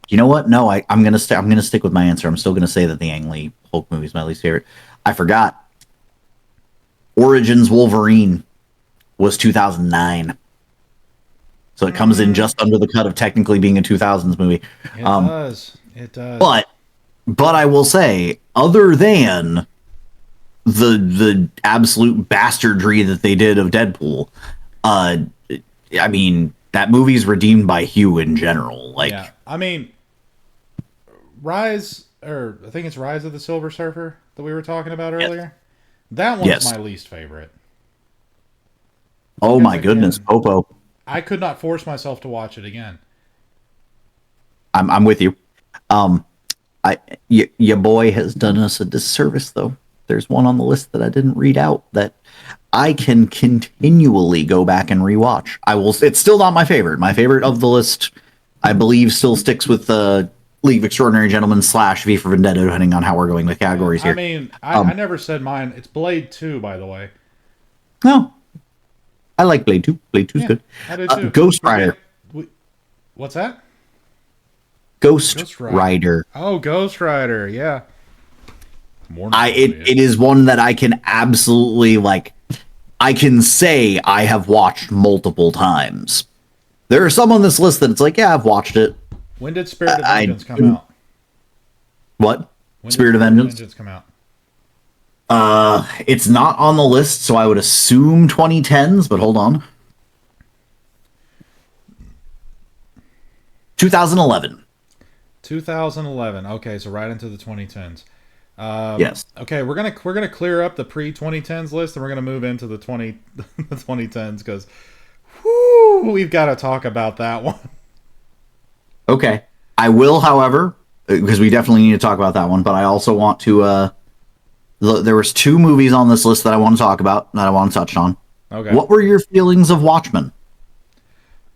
you know what? No, I'm gonna I'm gonna stick with my answer. I'm still gonna say that the Ang Lee Hulk movie is my least favorite. I forgot. Origins Wolverine was 2009, so it comes in just under the cut of technically being a 2000s movie. It does. It does. But I will say, other than the absolute bastardry that they did of Deadpool, I mean that movie's redeemed by Hugh in general. Like, yeah. I mean, Rise, or I think it's Rise of the Silver Surfer that we were talking about earlier. That one's Yes. my least favorite. oh Because my goodness, again, Popo, I could not force myself to watch it again. I'm with you. Your boy has done us a disservice though. There's one on the list that I didn't read out that I can continually go back and rewatch. I will. It's still not my favorite. My favorite of the list, I believe, still sticks with the League of Extraordinary Gentlemen / V for Vendetta, depending on how we're going with categories I here. mean, I never said mine. It's Blade 2, by the way. No, I like Blade 2. Blade 2 is Yeah, good. I do too. Ghost Rider. What's that? Ghost Rider. Oh, Ghost Rider. Yeah. It is one that I can absolutely like. I can say I have watched multiple times. There are some on this list that it's like, yeah, I've watched it. When did Spirit of I- Vengeance come out? What? When did Spirit of Vengeance? come out? It's not on the list, so I would assume 2010s, but hold on. 2011. 2011. Okay, so right into the 2010s. Yes. Okay, we're gonna clear up the pre 2010s list, and we're gonna move into the the 2010s because, we've got to talk about that one. Okay. I will, however, because we definitely need to talk about that one, but I also want to there was 2 movies on this list that I want to talk about, that I want to touch on. Okay. What were your feelings of Watchmen?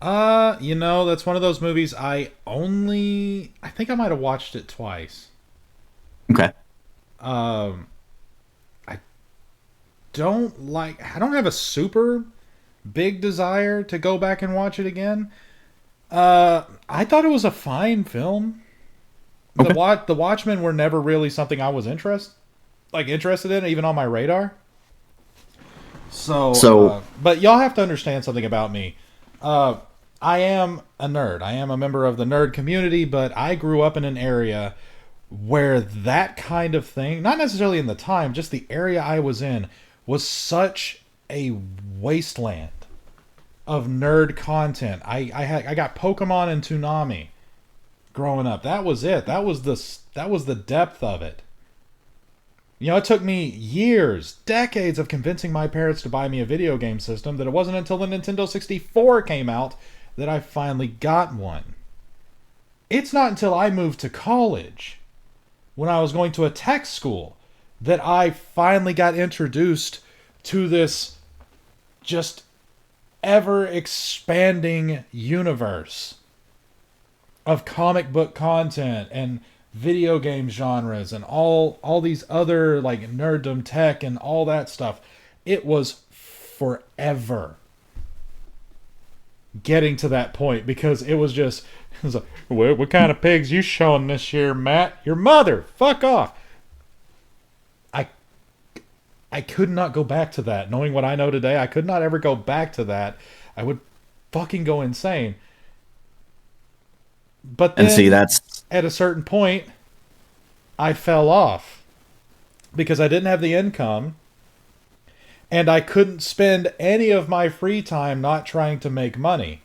That's one of those movies I think I might have watched it twice. Okay. I don't have a super big desire to go back and watch it again. I thought it was a fine film. Okay. The Watchmen were never really something I was interested in, even on my radar. But y'all have to understand something about me. I am a nerd. I am a member of the nerd community, but I grew up in an area where that kind of thing, not necessarily in the time, just the area I was in, was such a wasteland of nerd content. I got Pokemon and Toonami growing up. That was it. That was the depth of it. It took me years, decades of convincing my parents to buy me a video game system that it wasn't until the Nintendo 64 came out that I finally got one. It's not until I moved to college, when I was going to a tech school, that I finally got introduced to this just ever expanding universe of comic book content and video game genres and all these other like nerddom tech and all that stuff. It was forever getting to that point because it was just it was like, what kind of pigs you showing this year, Matt? Your mother, fuck off. I I could not go back to that. Knowing what I know today, I could not ever go back to that. I would fucking go insane. But And see, then that's at a certain point, I fell off because I didn't have the income and I couldn't spend any of my free time not trying to make money.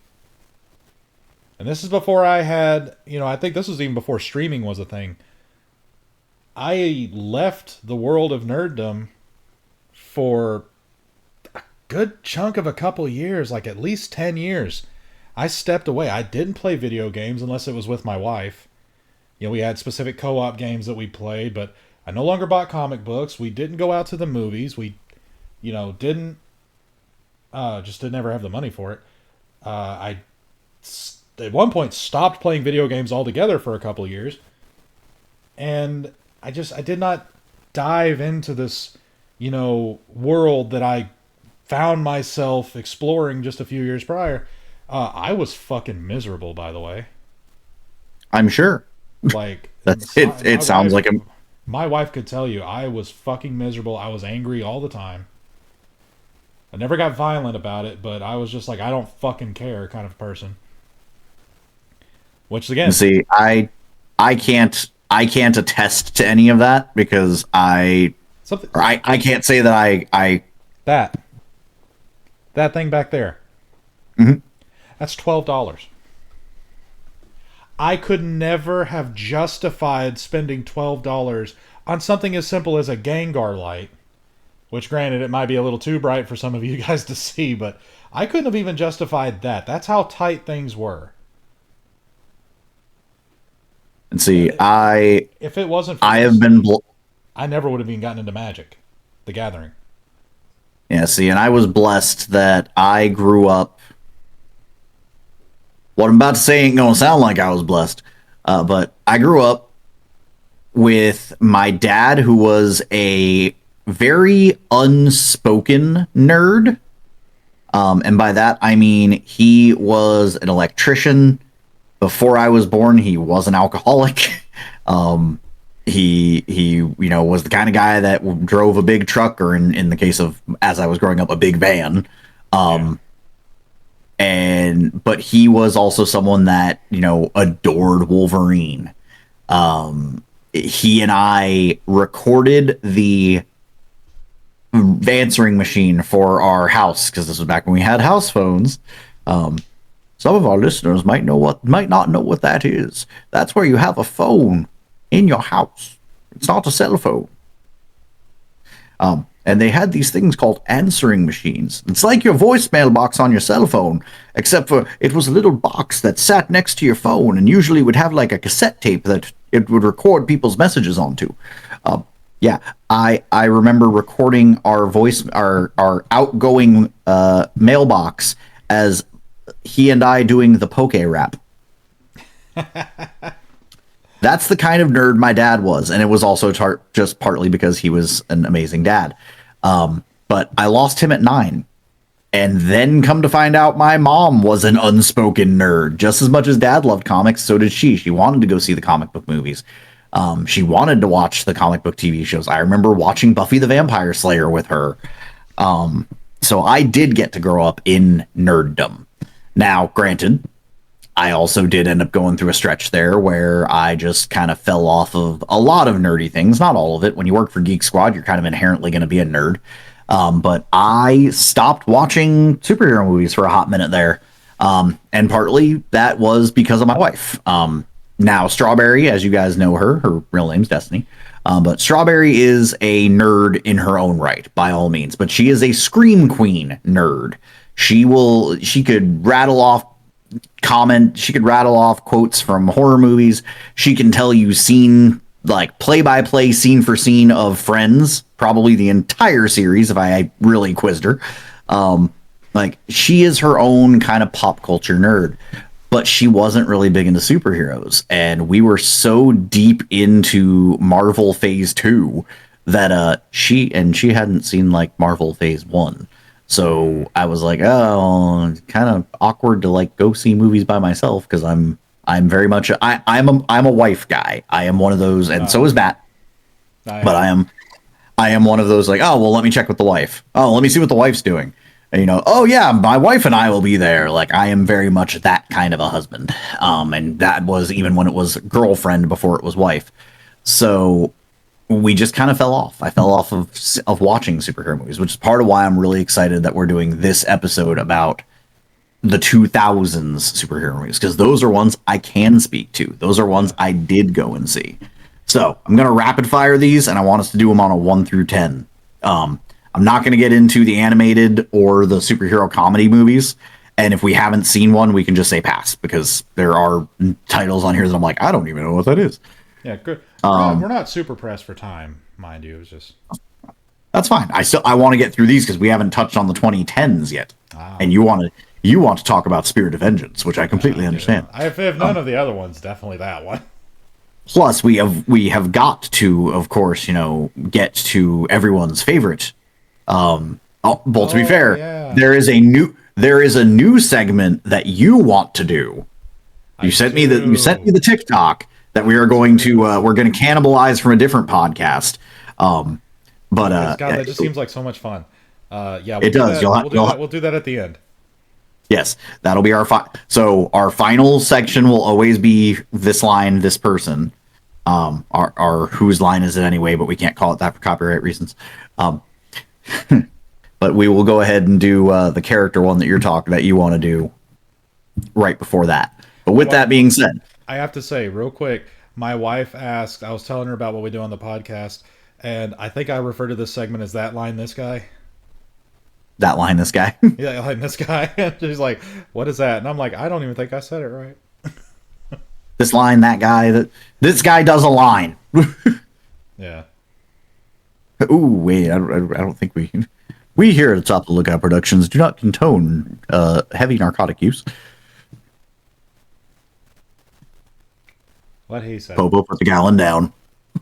And this is before I had, I think this was even before streaming was a thing. I left the world of nerddom for a good chunk of a couple years, like at least 10 years. I stepped away. I didn't play video games unless it was with my wife. We had specific co-op games that we played, but I no longer bought comic books. We didn't go out to the movies. We, didn't, just didn't ever have the money for it. I, at one point, stopped playing video games altogether for a couple of years. And I did not dive into this, world that I found myself exploring just a few years prior. I was fucking miserable, by the way. I'm sure. Like, That's it. It sounds like a my wife could tell you I was fucking miserable. I was angry all the time. I never got violent about it, but I was just like, I don't fucking care kind of person. Which again, see, I can't attest to any of that because I can't say that I that thing back there. Mhm. That's $12. I could never have justified spending $12 on something as simple as a Gengar light, which granted it might be a little too bright for some of you guys to see, but I couldn't have even justified that. That's how tight things were. And see, if it wasn't for I this, have been I never would have even gotten into Magic, the Gathering. yeah, see, and I was blessed that I grew up. What I'm about to say ain't gonna sound like I was blessed, but I grew up with my dad, who was a very unspoken nerd. And by that, I mean he was an electrician. Before I was born, he was an alcoholic. He was the kind of guy that drove a big truck, or in the case of, as I was growing up, a big van. But he was also someone that, adored Wolverine. He and I recorded the answering machine for our house, because this was back when we had house phones. Some of our listeners might not know what that is. That's where you have a phone in your house. It's not a cell phone. And they had these things called answering machines. It's like your voicemail box on your cell phone, except for it was a little box that sat next to your phone and usually would have like a cassette tape that it would record people's messages onto. I remember recording our outgoing mailbox as he and I doing the Poke rap. That's the kind of nerd my dad was, and it was also just partly because he was an amazing dad. But I lost him at 9, and then come to find out my mom was an unspoken nerd. Just as much as dad loved comics, so did she. She wanted to go see the comic book movies. She wanted to watch the comic book TV shows. I remember watching Buffy the Vampire Slayer with her. So I did get to grow up in nerddom. Now, granted, I also did end up going through a stretch there where I just kind of fell off of a lot of nerdy things. Not all of it. When you work for Geek Squad, you're kind of inherently going to be a nerd. But I stopped watching superhero movies for a hot minute there. And partly that was because of my wife. Now, Strawberry, as you guys know her real name's Destiny. But Strawberry is a nerd in her own right, by all means. But she is a Scream Queen nerd. She could rattle off quotes from horror movies. She can tell you play-by-play, scene for scene of Friends, probably the entire series if I really quizzed her. Like, she is her own kind of pop culture nerd, but she wasn't really big into superheroes. And we were so deep into Marvel Phase 2 that she hadn't seen like Marvel Phase 1. So I was like, oh, kind of awkward to like go see movies by myself because I'm very much I'm a wife guy. I am one of those, and so is Matt. But I I am one of those like, oh well, let me check with the wife. Oh, let me see what the wife's doing. And, oh yeah, my wife and I will be there. Like, I am very much that kind of a husband. And that was even when it was girlfriend before it was wife. So we just kind of fell off. I fell off of watching superhero movies, which is part of why I'm really excited that we're doing this episode about the 2000s superhero movies, because those are ones I can speak to. Those are ones I did go and see. So I'm going to rapid fire these, and I want us to do them on a 1 through 10. I'm not going to get into the animated or the superhero comedy movies. And if we haven't seen one, we can just say pass, because there are titles on here that I'm like, I don't even know what that is. Yeah, good. We're not super pressed for time, mind you. It's just That's fine. I want to get through these because we haven't touched on the 2010s yet. wow. And you want to talk about Spirit of Vengeance, which I completely understand. I have none of the other ones. Definitely that one. Plus, we have got to, of course, get to everyone's favorite. Well, to be fair, yeah. there is a new segment that you want to do. You sent me the TikTok that we are going to we're going to cannibalize from a different podcast. But God, that just seems like so much fun. Yeah, it does. We'll do that at the end. Yes, that'll be so our final section will always be this line, this person. Our whose line is it anyway, but we can't call it that for copyright reasons. But we will go ahead and do the character one that you want to do right before that. But with that being said, I have to say real quick, my wife asked, I was telling her about what we do on the podcast, and I think I refer to this segment as that line, this guy. that line, this guy. Yeah, line, this guy. And she's like, what is that? And I'm like, I don't even think I said it right. This line, that guy, this guy does a line. Yeah. Ooh, wait, I don't think we here at Atop the Lookout Productions do not condone heavy narcotic use. What he said. Popo, put the gallon down. You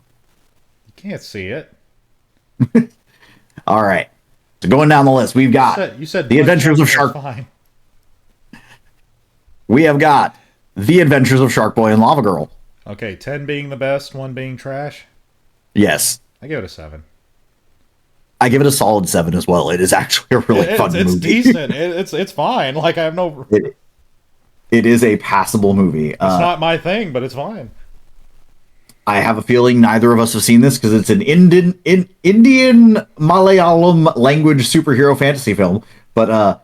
can't see it. All right. So going down the list, we've got You said The Adventures of Shark. Fine. We have got The Adventures of Shark Boy and Lava Girl. Okay, 10 being the best, 1 being trash. Yes. I give it a 7. I give it a solid 7 as well. It is actually a really fun movie. It's decent. It's fine. Like, I have no... It is a passable movie. It's not my thing, but it's fine. I have a feeling neither of us have seen this because it's an Indian Malayalam language superhero fantasy film. But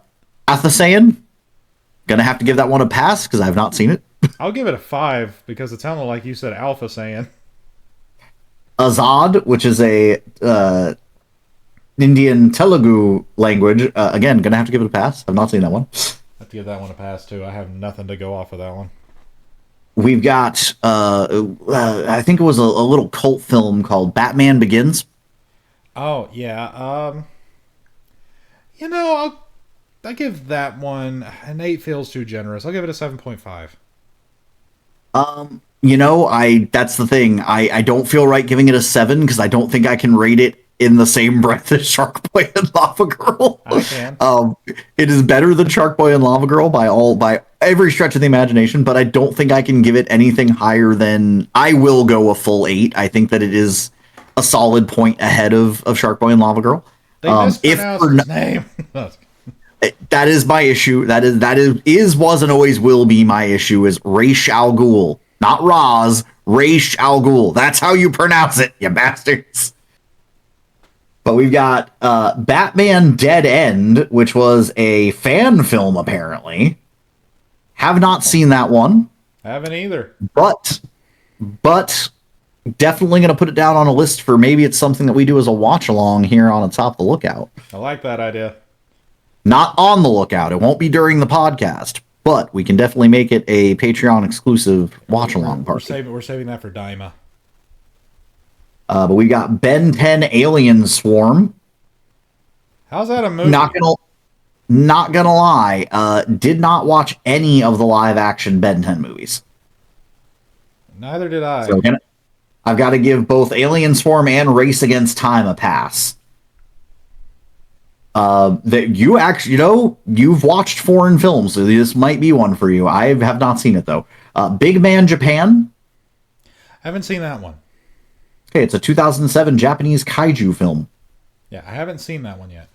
Athasayan, gonna have to give that one a pass because I've not seen it. I'll give it a 5 because it sounded like you said Alpha saying. Azad, which is a Indian Telugu language, again, gonna have to give it a pass. I've not seen that one. I have to give that one a pass too. I have nothing to go off of that one. We've got, I think it was a little cult film called Batman Begins. Oh yeah. I give that one an 8. Feels too generous. I'll give it a 7.5. That's the thing. I don't feel right giving it a 7 because I don't think I can rate it in the same breath as Shark Boy and Lava Girl. I can. It is better than Shark Boy and Lava Girl by every stretch of the imagination, but I don't think I can give it anything higher than... I will go a full 8. I think that it is a solid point ahead of Shark Boy and Lava Girl. They mispronounced his name. That is my issue. That is was and always will be my issue is Ra's al Ghul. Not Roz, Ra's al Ghul. That's how you pronounce it, you bastards. But we've got Batman Dead End, which was a fan film, apparently. Have not seen that one. Haven't either. But definitely going to put it down on a list for maybe it's something that we do as a watch-along here on Atop the Lookout. I like that idea. Not on the lookout. It won't be during the podcast, but we can definitely make it a Patreon exclusive watch-along party. We're saving that for Daima. But we got Ben 10 Alien Swarm. How's that a movie? not gonna lie, did not watch any of the live action Ben 10 movies. Neither did I. So I've got to give both Alien Swarm and Race Against Time a pass. That you actually, you've watched foreign films, so this might be one for you. I have not seen it though. Big Man Japan. I haven't seen that one. Okay, it's a 2007 Japanese kaiju film. Yeah, I haven't seen that one yet.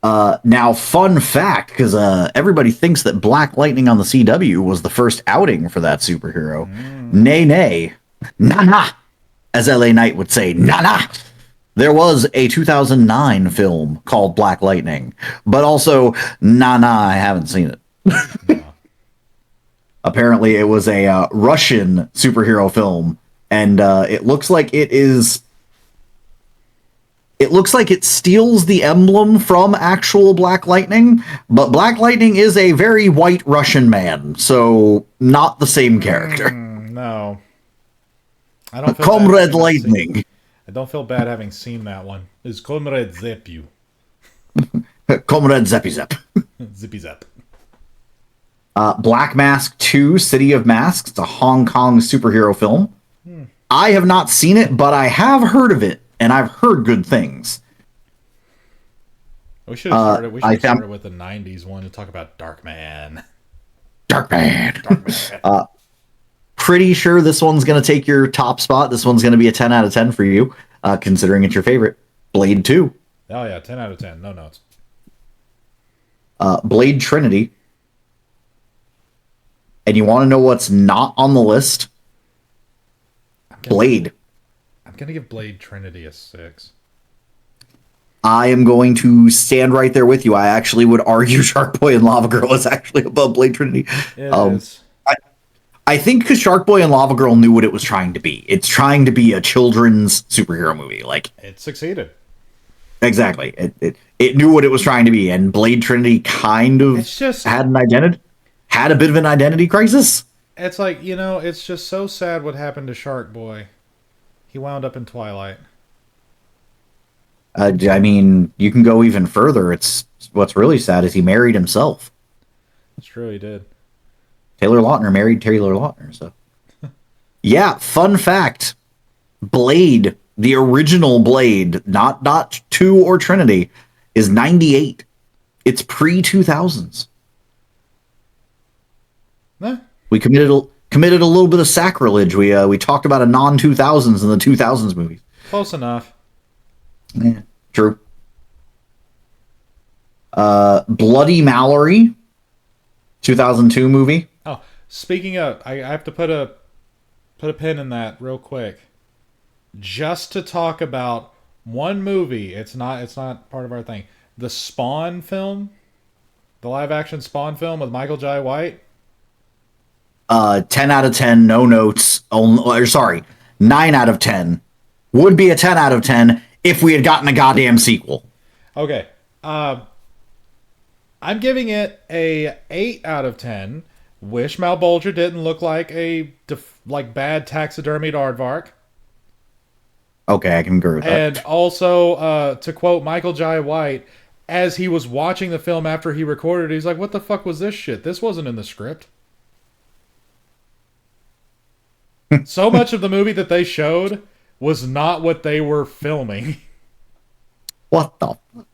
Now, fun fact, because everybody thinks that Black Lightning on the CW was the first outing for that superhero. Nay, nay. Nah, nah. As LA Knight would say, nah, nah. There was a 2009 film called Black Lightning, but also, nah, nah, I haven't seen it. No. Apparently, it was a Russian superhero film, and it looks like it is. It looks like it steals the emblem from actual Black Lightning, but Black Lightning is a very white Russian man, so not the same character. No. I don't feel Comrade Lightning. I don't feel bad having seen that one. Is Comrade Zep you? Comrade Zeppy Zep. Zippy Zap. Black Mask 2, City of Masks. It's a Hong Kong superhero film. I have not seen it, but I have heard of it, and I've heard good things. We should have started. We should have started with the '90s one to talk about Darkman. Darkman. Darkman. Pretty sure this one's going to take your top spot. This one's going to be a 10 out of 10 for you, considering it's your favorite. Blade 2. Oh yeah, 10 out of 10. No notes. Blade Trinity. And you want to know what's not on the list? Blade. I'm gonna give Blade Trinity a 6. I am going to stand right there with you. I actually would argue Shark Boy and Lava Girl is actually above Blade Trinity. It is. I think because Shark Boy and Lava Girl knew what it was trying to be. It's trying to be a children's superhero movie. Like, it succeeded. Exactly. It knew what it was trying to be, and Blade Trinity kind of had an identity, had a bit of an identity crisis. It's like, it's just so sad what happened to Shark Boy. He wound up in Twilight. I mean, you can go even further. It's what's really sad is he married himself. It's true, he did. Taylor Lautner married Taylor Lautner. So, yeah. Fun fact: Blade, the original Blade, not 2 or Trinity, is 98. It's pre-2000s. Huh? We committed a little bit of sacrilege. We talked about a non-2000s in the 2000s movies. Close enough. Yeah, true. Bloody Mallory, 2002 movie. Oh, speaking of, I have to put a pin in that real quick. Just to talk about one movie. It's not part of our thing. The Spawn film, the live action Spawn film with Michael Jai White. 10 out of 10, no notes. Or sorry, 9 out of 10. Would be a 10 out of 10 if we had gotten a goddamn sequel. Okay. I'm giving it a 8 out of 10. Wish Malbolger didn't look like a bad taxidermied aardvark. Okay, I can agree with that. And also, to quote Michael Jai White, as he was watching the film after he recorded it, he's like, what the fuck was this shit? This wasn't in the script. So much of the movie that they showed was not what they were filming. What the fuck?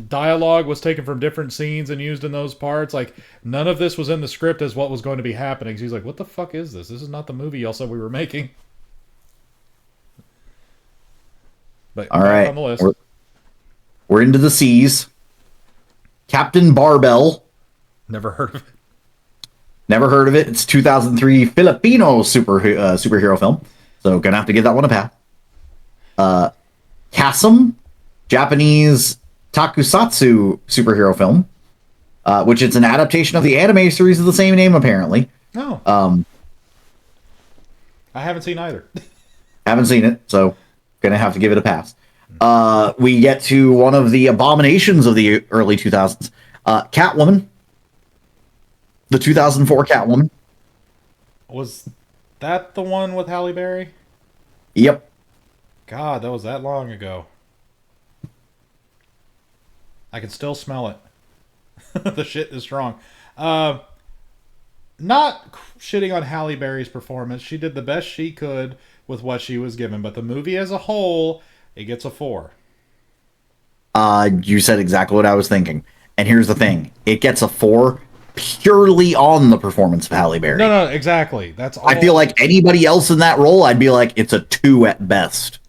Dialogue was taken from different scenes and used in those parts. Like, none of this was in the script as what was going to be happening. So he's like, what the fuck is this? This is not the movie y'all said we were making. But all right, on the list. We're into the seas. Captain Barbell. Never heard of it. Never heard of it. It's 2003 Filipino superhero film. So gonna have to give that one a pass. Chasm, Japanese takusatsu superhero film, which it's an adaptation of the anime series of the same name, apparently. Oh. I haven't seen either. Haven't seen it, so gonna have to give it a pass. We get to one of the abominations of the early 2000s, Catwoman. The 2004 Catwoman. Was that the one with Halle Berry? Yep. God, that was that long ago. I can still smell it. The shit is strong. Uh, Not shitting on Halle Berry's performance. She did the best she could with what she was given, but the movie as a whole, it gets a 4. You said exactly what I was thinking. And here's the thing: it gets a 4 purely on the performance of Halle Berry. No, no, exactly. That's all. I feel like anybody else in that role, I'd be like, it's a 2 at best.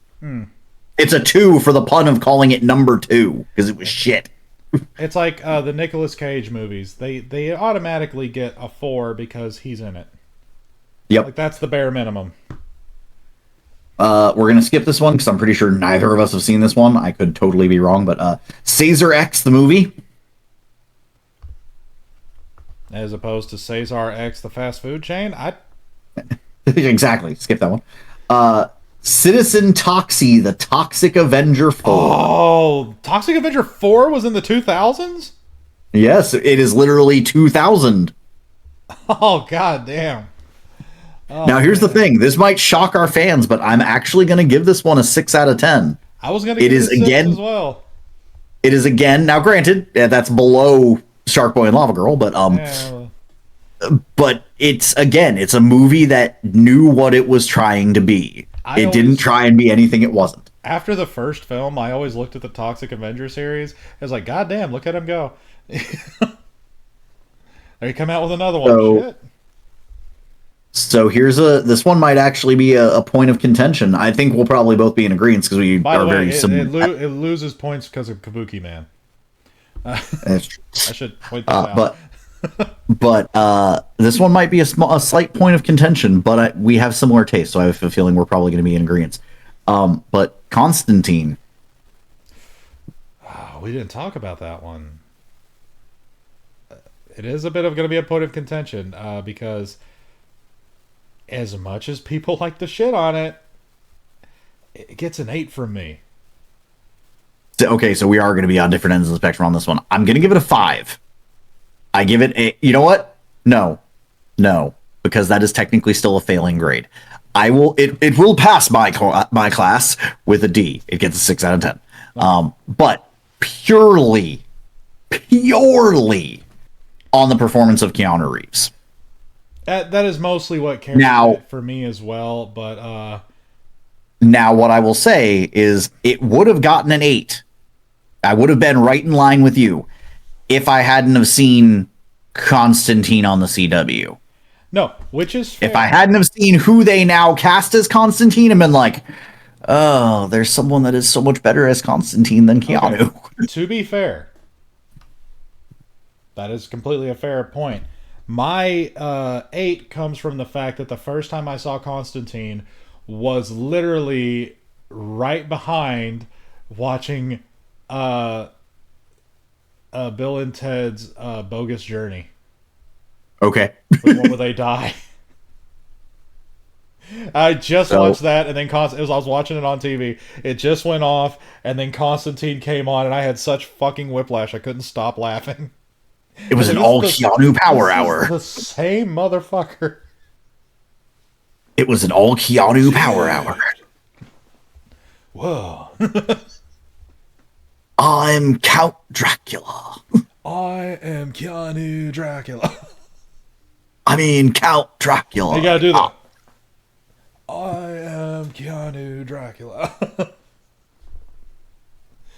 It's a 2 for the pun of calling it number 2 because it was shit. It's like the Nicolas Cage movies. They automatically get a 4 because he's in it. Yep. Like that's the bare minimum. We're gonna skip this one because I'm pretty sure neither of us have seen this one. I could totally be wrong, but Caesar X the movie, As opposed to Cesar X, the fast food chain. exactly. Skip that one. Citizen Toxie, the Toxic Avenger 4. Oh, Toxic Avenger 4 was in the 2000s? Yes, it is literally 2000. Oh, god damn. Oh, Now, here's the thing. This might shock our fans, but I'm actually going to give this one a 6 out of 10. I was going to give it a 6 as well. It is again, now granted, that's below Shark Boy and Lava Girl, but but it's a movie that knew what it was trying to be. It didn't try and be anything it wasn't. After the first film, I always looked at the Toxic Avenger series. I was like, god damn, look at him go. There you come out with another one. Shit. So this one might actually be a point of contention. I think we'll probably both be in agreement because we are very similar. It loses points because of Kabuki Man. I should point that out. But this one might be a slight point of contention, but we have similar tastes, so I have a feeling we're probably going to be in agreement. But Constantine. Oh, we didn't talk about that one. It is a bit of going to be a point of contention because as much as people like to shit on it, it gets an 8 from me. Okay, so we are going to be on different ends of the spectrum on this one. I'm going to give it a 5. I give it a... You know what? No, because that is technically still a failing grade. I will... It will pass my class with a D. It gets a 6 out of 10. But purely on the performance of Keanu Reeves. That is mostly what carries it for me as well, but... Now, what I will say is it would have gotten an 8. I would have been right in line with you if I hadn't have seen Constantine on the CW. No, which is fair. If I hadn't have seen who they now cast as Constantine and been like, oh, there's someone that is so much better as Constantine than Keanu. Okay. To be fair, that is completely a fair point. My 8 comes from the fact that the first time I saw Constantine was literally right behind watching Bill and Ted's Bogus Journey. Okay. The one where they die. I just watched that, and then I was watching it on TV. It just went off, and then Constantine came on, and I had such fucking whiplash I couldn't stop laughing. It was an all Keanu Power Hour. The same motherfucker. It was an all Keanu Power Hour. Whoa. I'm Count Dracula. I am Keanu Dracula. I mean, Count Dracula. You gotta do that. I am Keanu Dracula.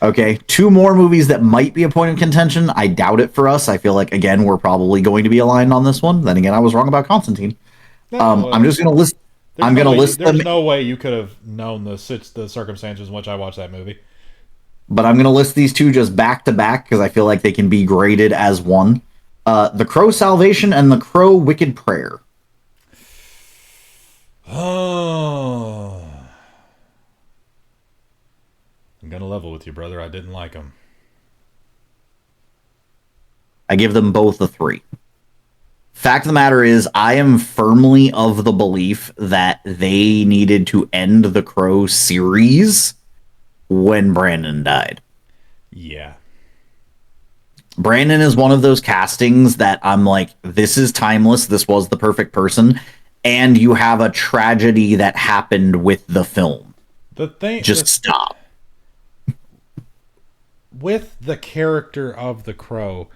Okay, 2 more movies that might be a point of contention. I doubt it for us. I feel like, again, we're probably going to be aligned on this one. Then again, I was wrong about Constantine. I'm just going to list... There's no way you could have known the circumstances in which I watched that movie. But I'm going to list these 2 just back to back because I feel like they can be graded as one. The Crow Salvation and The Crow Wicked Prayer. Oh... I'm gonna level with you, brother. I didn't like them. I give them both a 3. Fact of the matter is, I am firmly of the belief that they needed to end the Crow series when Brandon died. Yeah. Brandon is one of those castings that I'm like, this is timeless. This was the perfect person. And you have a tragedy that happened with the film. Stop. with the character of the Crow,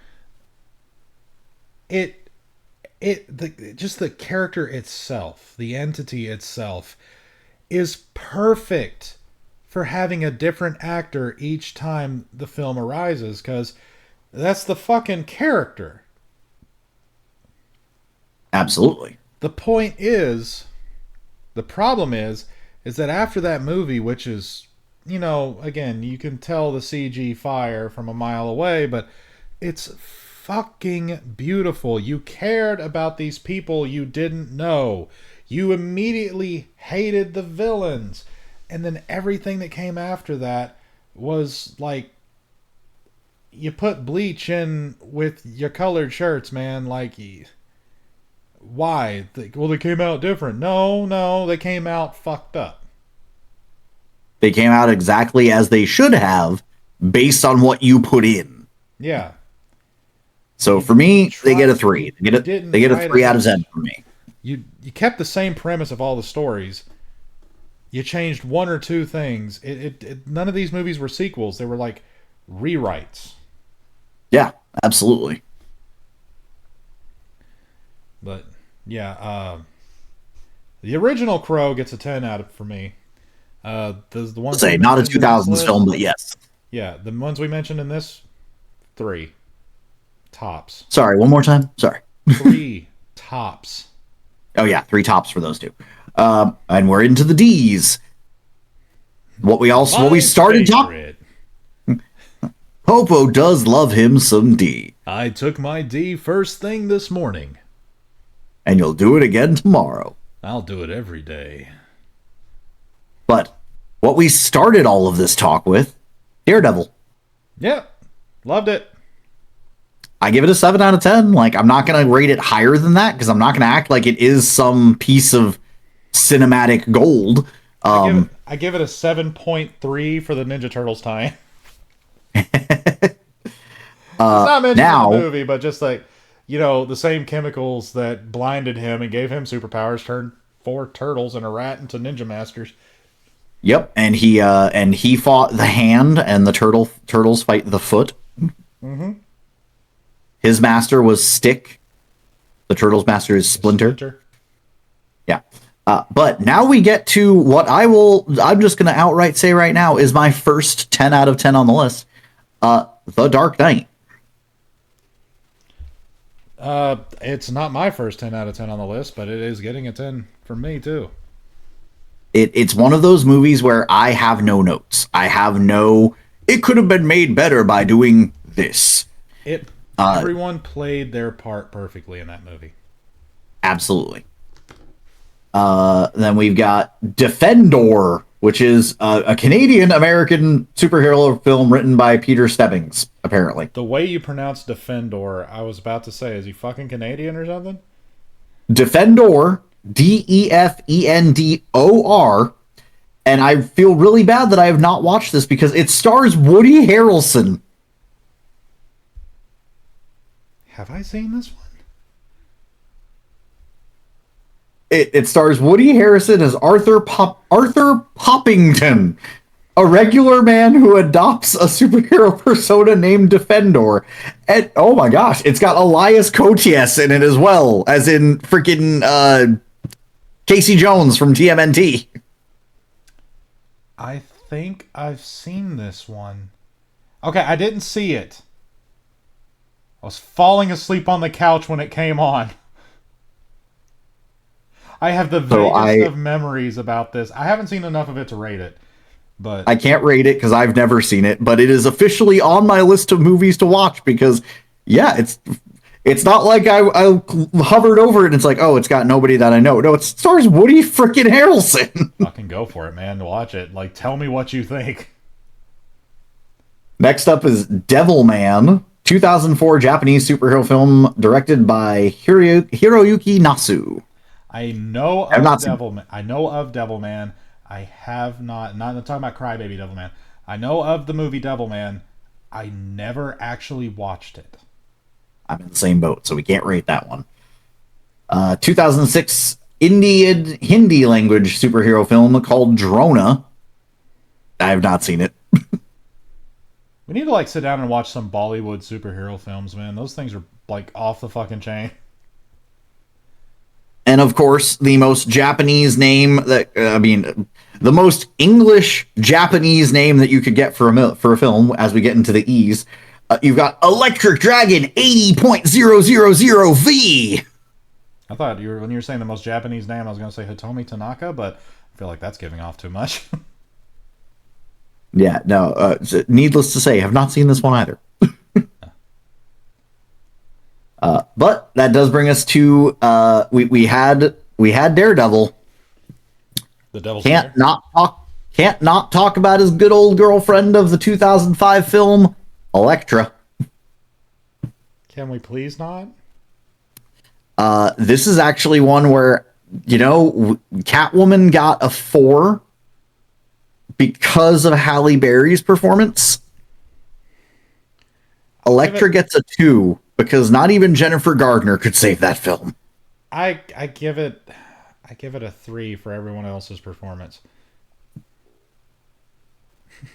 just the character itself, the entity itself, is perfect for having a different actor each time the film arises, because that's the fucking character. Absolutely. The point is, the problem is that after that movie, which is, again, you can tell the CG fire from a mile away, but it's fucking beautiful. You cared about these people you didn't know. You immediately hated the villains. And then everything that came after that was like, you put bleach in with your colored shirts, man. Like, why? Well, they came out different. No, they came out fucked up. They came out exactly as they should have based on what you put in. Yeah. So for me, they get a 3. They get a 3 out of 10 for me. You kept the same premise of all the stories. You changed one or two things. None of these movies were sequels. They were like rewrites. Yeah, absolutely. But yeah, the original Crow gets a 10 out of for me. The ones Say not a 2000s film, but yes. Yeah, the ones we mentioned in this, 3 tops. Sorry, one more time. Sorry. 3 tops. Oh yeah, 3 tops for those two. And we're into the D's. What we started talking. Popo does love him some D. I took my D first thing this morning. And you'll do it again tomorrow. I'll do it every day. But what we started all of this talk with, Daredevil. Yep. Loved it. I give it a 7 out of 10. Like, I'm not going to rate it higher than that because I'm not going to act like it is some piece of cinematic gold. I give it a 7.3 for the Ninja Turtles tie. It's not mentioned in the movie, but just like, the same chemicals that blinded him and gave him superpowers turned 4 turtles and a rat into ninja masters. Yep, and he fought the hand, and the turtles fight the foot. Mm-hmm. His master was Stick. The turtles' master is Splinter. Yeah. But now we get to what I'm just going to outright say right now is my first 10 out of 10 on the list. The Dark Knight. It's not my first 10 out of 10 on the list, but it is getting a 10 from me too. It's one of those movies where I have no notes. It could have been made better by doing this. Everyone played their part perfectly in that movie. Absolutely. Then we've got Defendor, which is a Canadian-American superhero film written by Peter Stebbings, apparently. The way you pronounce Defendor, I was about to say, is he fucking Canadian or something? Defendor, Defendor, and I feel really bad that I have not watched this because it stars Woody Harrelson. Have I seen this one? It stars Woody Harrelson as Arthur Poppington, a regular man who adopts a superhero persona named Defendor. And oh my gosh, it's got Elias Koteas in it as well, as in freaking Casey Jones from TMNT. I think I've seen this one. Okay, I didn't see it. I was falling asleep on the couch when it came on. I have the vaguest of memories about this. I haven't seen enough of it to rate it, but I can't rate it because I've never seen it. But it is officially on my list of movies to watch because, yeah, it's not like I hovered over it and it's like, oh, it's got nobody that I know. No, it stars Woody freaking Harrelson. Fucking go for it, man. Watch it. Like, tell me what you think. Next up is Devilman, 2004 Japanese superhero film directed by Hiroyuki Nasu. I know of Devilman. I know of Devilman. I have not talking about Crybaby Devilman. I know of the movie Devilman. I never actually watched it. I'm in the same boat, so we can't rate that one. 2006 Indian Hindi language superhero film called Drona. I have not seen it. We need to like sit down and watch some Bollywood superhero films, man. Those things are like off the fucking chain. And of course, the most Japanese name that the most English Japanese name that you could get for a film. As we get into the E's, you've got Electric Dragon 80.000V. I thought when you were saying the most Japanese name, I was going to say Hitomi Tanaka, but I feel like that's giving off too much. Yeah, no. Needless to say, have not seen this one either. But that does bring us to we had Daredevil. The Devil's Can't not talk about his good old girlfriend of the 2005 film Elektra. Can we please not? This is actually one where, Catwoman got a 4 because of Halle Berry's performance. Elektra gets a 2 because not even Jennifer Gardner could save that film. I give it a 3 for everyone else's performance.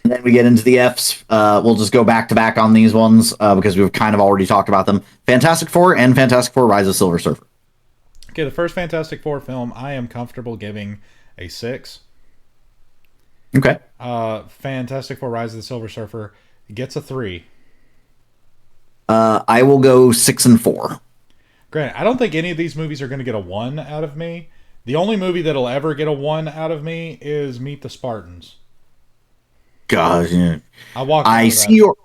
And then we get into the Fs. We'll just go back to back on these ones because we've kind of already talked about them. Fantastic Four and Fantastic Four: Rise of Silver Surfer. Okay, the first Fantastic Four film, I am comfortable giving a 6. Okay. Fantastic Four: Rise of the Silver Surfer gets a 3. I will go 6 and 4. Granted, I don't think any of these movies are going to get a 1 out of me. The only movie that'll ever get a 1 out of me is Meet the Spartans. God, yeah. I see your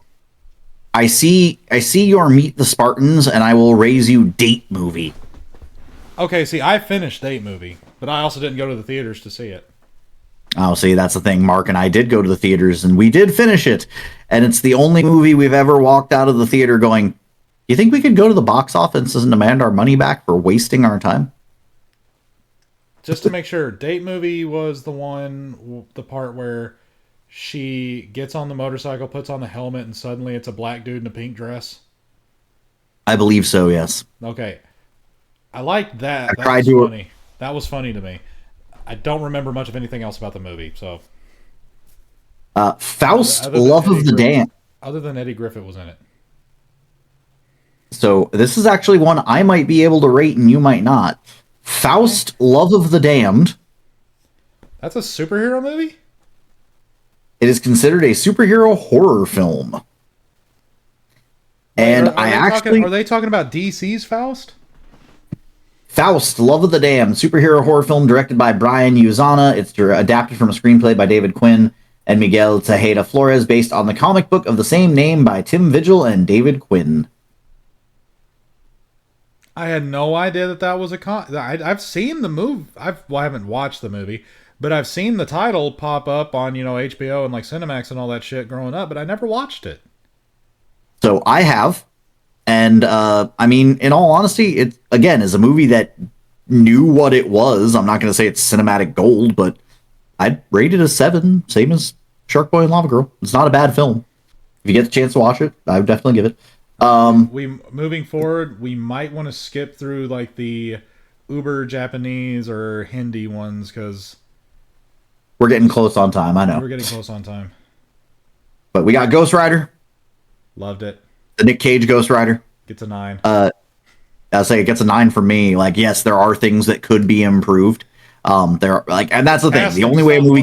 Meet the Spartans, and I will raise you Date movie. Okay, see, I finished Date movie, but I also didn't go to the theaters to see it. Oh, see, that's the thing. Mark and I did go to the theaters, and we did finish it. And it's the only movie we've ever walked out of the theater going, you think we could go to the box office and demand our money back for wasting our time? Just to make sure, Date movie was the part where she gets on the motorcycle, puts on the helmet, and suddenly it's a black dude in a pink dress. I believe so, yes. Okay. I liked that. That was funny. That was funny to me. I don't remember much of anything else about the movie, so. Faust, Love of the Damned. Other than Eddie Griffith was in it. So this is actually one I might be able to rate and you might not. Faust, Love of the Damned. That's a superhero movie? It is considered a superhero horror film. And are they talking about DC's Faust? Faust, Love of the Damned, superhero horror film directed by Brian Uzana. It's adapted from a screenplay by David Quinn and Miguel Tejeda Flores, based on the comic book of the same name by Tim Vigil and David Quinn. I had no idea that was I've seen the movie. I haven't watched the movie, but I've seen the title pop up on HBO and like Cinemax and all that shit growing up, but I never watched it. So I have. And, in all honesty, it, again, is a movie that knew what it was. I'm not going to say it's cinematic gold, but I'd rate it a 7, same as Shark Boy and Lava Girl. It's not a bad film. If you get the chance to watch it, I would definitely give it. Moving forward, we might want to skip through like the uber Japanese or Hindi ones because we're getting close on time. I know. We're getting close on time. But we got Ghost Rider. Loved it. The Nick Cage Ghost Rider gets a 9. I'll say it gets a 9 for me. Like, yes, there are things that could be improved. There are and that's the thing. The only way a movie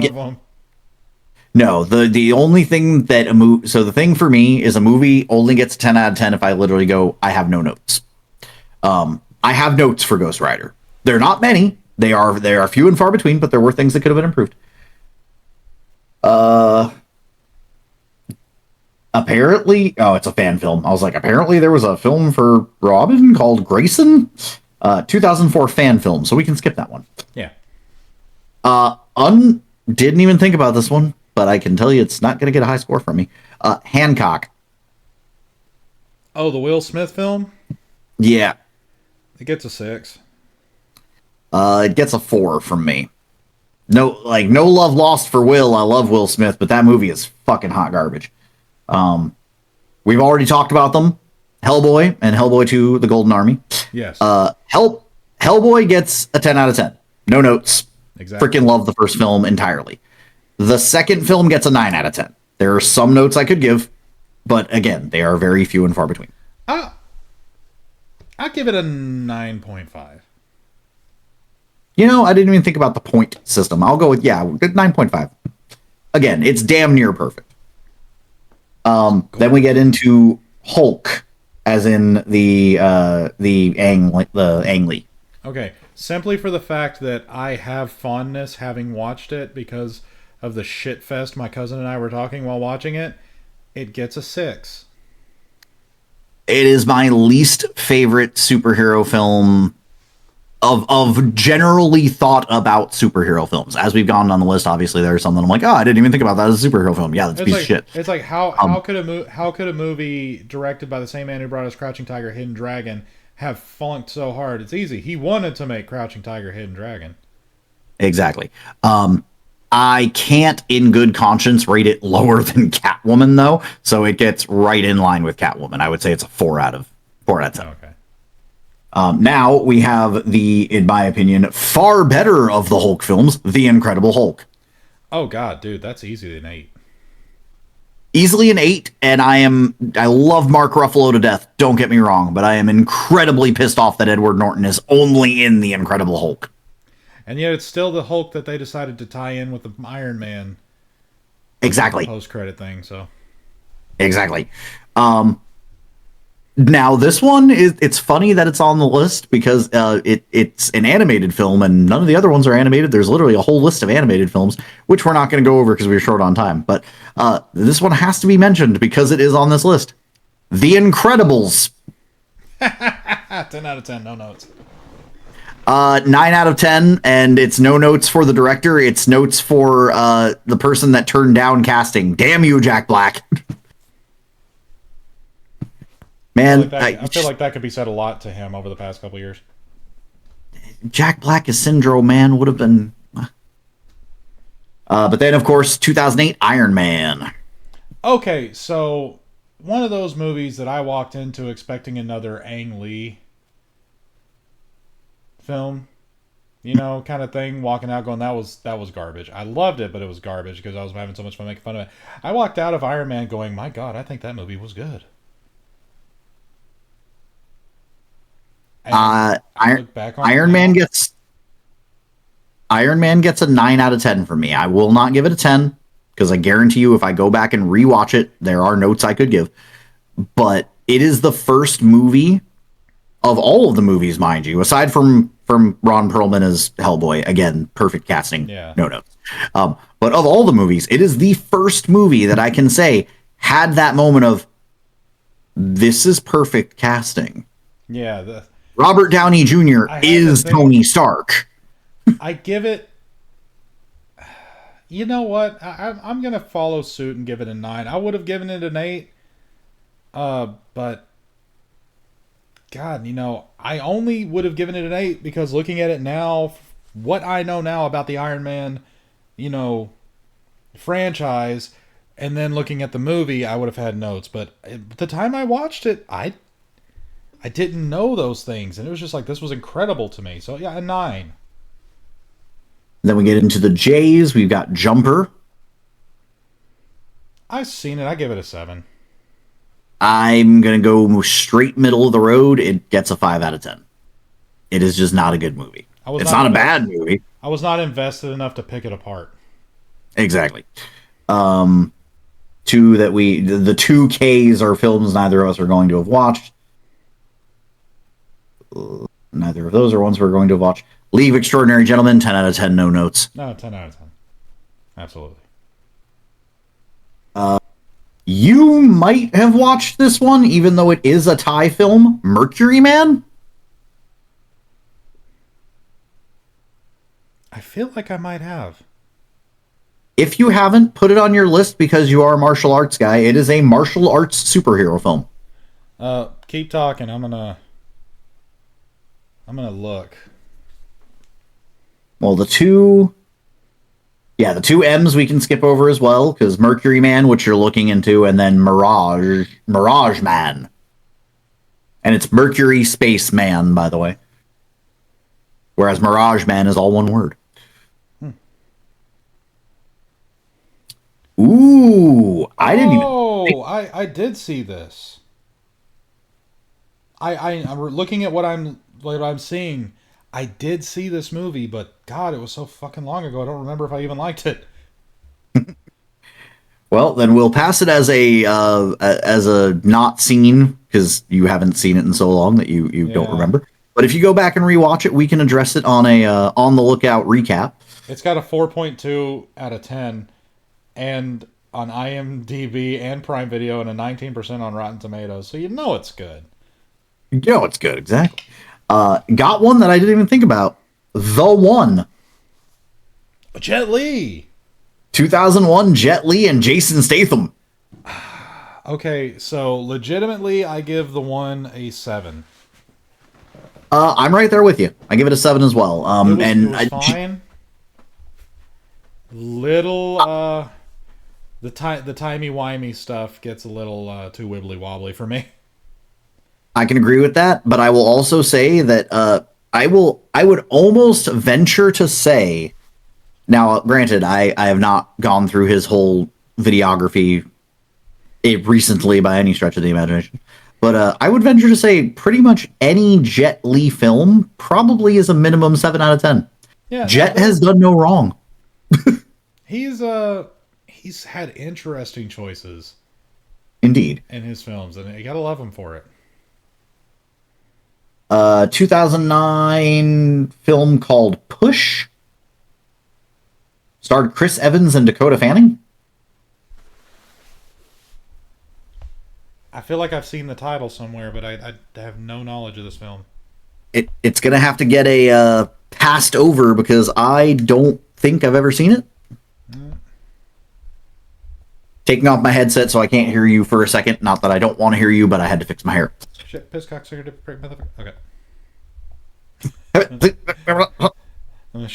the only thing that a movie. So the thing for me is a movie only gets a 10 out of 10 if I literally go, I have no notes. I have notes for Ghost Rider. They're not many. They are few and far between, but there were things that could have been improved. Apparently, it's a fan film. I was like, apparently there was a film for Robin called Grayson, 2004 fan film. So we can skip that one. Yeah. Didn't even think about this one, but I can tell you it's not going to get a high score from me. Hancock. Oh, the Will Smith film? Yeah. It gets a 6. It gets a 4 from me. No love lost for Will. I love Will Smith, but that movie is fucking hot garbage. We've already talked about them. Hellboy and Hellboy 2, The Golden Army. Yes. Hellboy gets a 10 out of 10. No notes. Exactly. Freaking love the first film entirely. The second film gets a 9 out of 10. There are some notes I could give. But again, they are very few and far between. I I give it a 9.5. I didn't even think about the point system. I'll go with, yeah, 9.5. Again, it's damn near perfect. Then we get into Hulk, as in the Ang Lee. Okay, simply for the fact that I have fondness having watched it because of the shit fest my cousin and I were talking while watching it, it gets a 6. It is my least favorite superhero film of generally thought about superhero films. As we've gone down the list, obviously there are some that I'm like, oh, I didn't even think about that as a superhero film. Yeah, that's a piece of shit. It's like Um, how could a movie directed by the same man who brought us Crouching Tiger, Hidden Dragon have flunked so hard? It's easy. He wanted to make Crouching Tiger, Hidden Dragon. exactly. I can't, in good conscience, rate it lower than Catwoman, though. So it gets right in line with Catwoman. I would say it's a 4 out of 10. Okay. Now we have in my opinion, far better of the Hulk films, The Incredible Hulk. Oh God, dude, that's easy an 8. Easily an 8, and I love Mark Ruffalo to death. Don't get me wrong, but I am incredibly pissed off that Edward Norton is only in The Incredible Hulk. And yet it's still the Hulk that they decided to tie in with the Iron Man Exactly. post credit thing. So Exactly. Now this one it's funny that it's on the list because it's an animated film and none of the other ones are animated. There's literally a whole list of animated films which we're not going to go over because we're short on time. But this one has to be mentioned because it is on this list. The Incredibles. 10 out of 10, no notes. 9 out of 10, and it's no notes for the director. It's notes for the person that turned down casting. Damn you, Jack Black. Man, I feel like that could be said a lot to him over the past couple years. Jack Black as Syndrome, man, would have been. But then, of course, 2008 Iron Man. Okay, so one of those movies that I walked into expecting another Ang Lee film, kind of thing. Walking out, going, that was garbage. I loved it, but it was garbage because I was having so much fun making fun of it. I walked out of Iron Man going, my God, I think that movie was good. And I look back on Iron Man gets a 9 out of 10 from me. I will not give it a 10 because I guarantee you, if I go back and rewatch it, there are notes I could give. But it is the first movie of all of the movies, mind you, aside from Ron Perlman as Hellboy. Again, perfect casting, Yeah. no notes. But of all the movies, it is the first movie that I can say had that moment of this is perfect casting. Yeah, Robert Downey Jr. is Tony Stark. I give it. You know what? I'm gonna follow suit and give it a 9. I would have given it an 8. But God, I only would have given it an 8 because looking at it now, what I know now about the Iron Man, franchise, and then looking at the movie, I would have had notes. But at the time I watched it, I didn't know those things, and it was just like, this was incredible to me. So yeah, a 9. Then we get into the J's. We've got Jumper. I've seen it. I give it a 7. I'm going to go straight middle of the road. It gets a 5 out of 10. It is just not a good movie. It's not a bad movie. I was not invested enough to pick it apart. Exactly. The 2Ks are films neither of us are going to have watched. Neither of those are ones we're going to watch. Leave Extraordinary Gentlemen, 10 out of 10, no notes. No, 10 out of 10. Absolutely. You might have watched this one, even though it is a Thai film, Mercury Man. I feel like I might have. If you haven't, put it on your list because you are a martial arts guy. It is a martial arts superhero film. Keep talking. I'm gonna look. Well, the two M's we can skip over as well, because Mercury Man, which you're looking into, and then Mirage Man. And it's Mercury Space Man, by the way. Whereas Mirage Man is all one word. Hmm. 'Ooh, I didn't even. no, I did see this. I'm looking at what I'm seeing. I did see this movie, but God, it was so fucking long ago. I don't remember if I even liked it. Well, then we'll pass it as a not seen because you haven't seen it in so long that you don't Yeah, remember. But if you go back and rewatch it, we can address it on a on the lookout recap. it's got a 4.2 out of 10, and on IMDb and Prime Video, and a 19% on Rotten Tomatoes. So you know it's good. You know it's good, exactly. Got one that I didn't even think about. The One, Jet Li. 2001, Jet Li and Jason Statham. Okay, so legitimately, I give the one a 7. I'm right there with you. I give it a 7 as well. It was fine. Little the timey wimey stuff gets a little too wibbly wobbly for me. I can agree with that, but I will also say that I would almost venture to say, now granted, I have not gone through his whole videography recently by any stretch of the imagination, but I would venture to say pretty much any Jet Li film probably is a minimum 7 out of 10. Yeah, Jet has done no wrong. he's had interesting choices Indeed. in his films, and you gotta love him for it. 2009 film called Push starred Chris Evans and Dakota Fanning. I feel like I've seen the title somewhere, but I have no knowledge of this film. It's gonna have to get a passed over because I don't think I've ever seen it. Taking off my headset so I can't hear you for a second. Not that I don't want to hear you, but I had to fix my hair. Shit, piss cocksucker, dick prick, motherfucker. Okay. Shit, piss,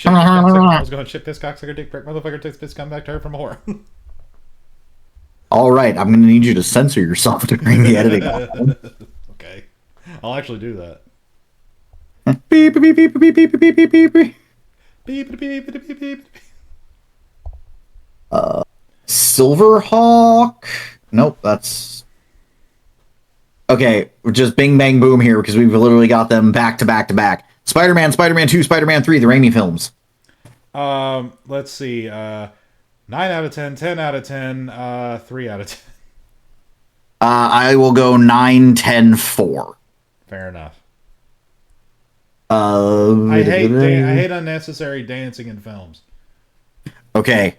cocksucker. I was going shit, piss cocksucker, dick prick, motherfucker, takes piss, come back to her from a whore. All right, I'm gonna need you to censor yourself during the editing. Okay, I'll actually do that. Beep, beep, beep, beep, beep, beep, beep, beep, beep. Beep beep beep beep beep. Silverhawk. Nope, that's okay. We're just bing bang boom here because we've literally got them back to back to back. Spider-Man, Spider-Man 2, Spider-Man 3, the Raimi films. Let's see. 9 out of 10, 10 out of 10, 3 out of 10. I will go 9, 10, 4. Fair enough. I hate unnecessary dancing in films. Okay,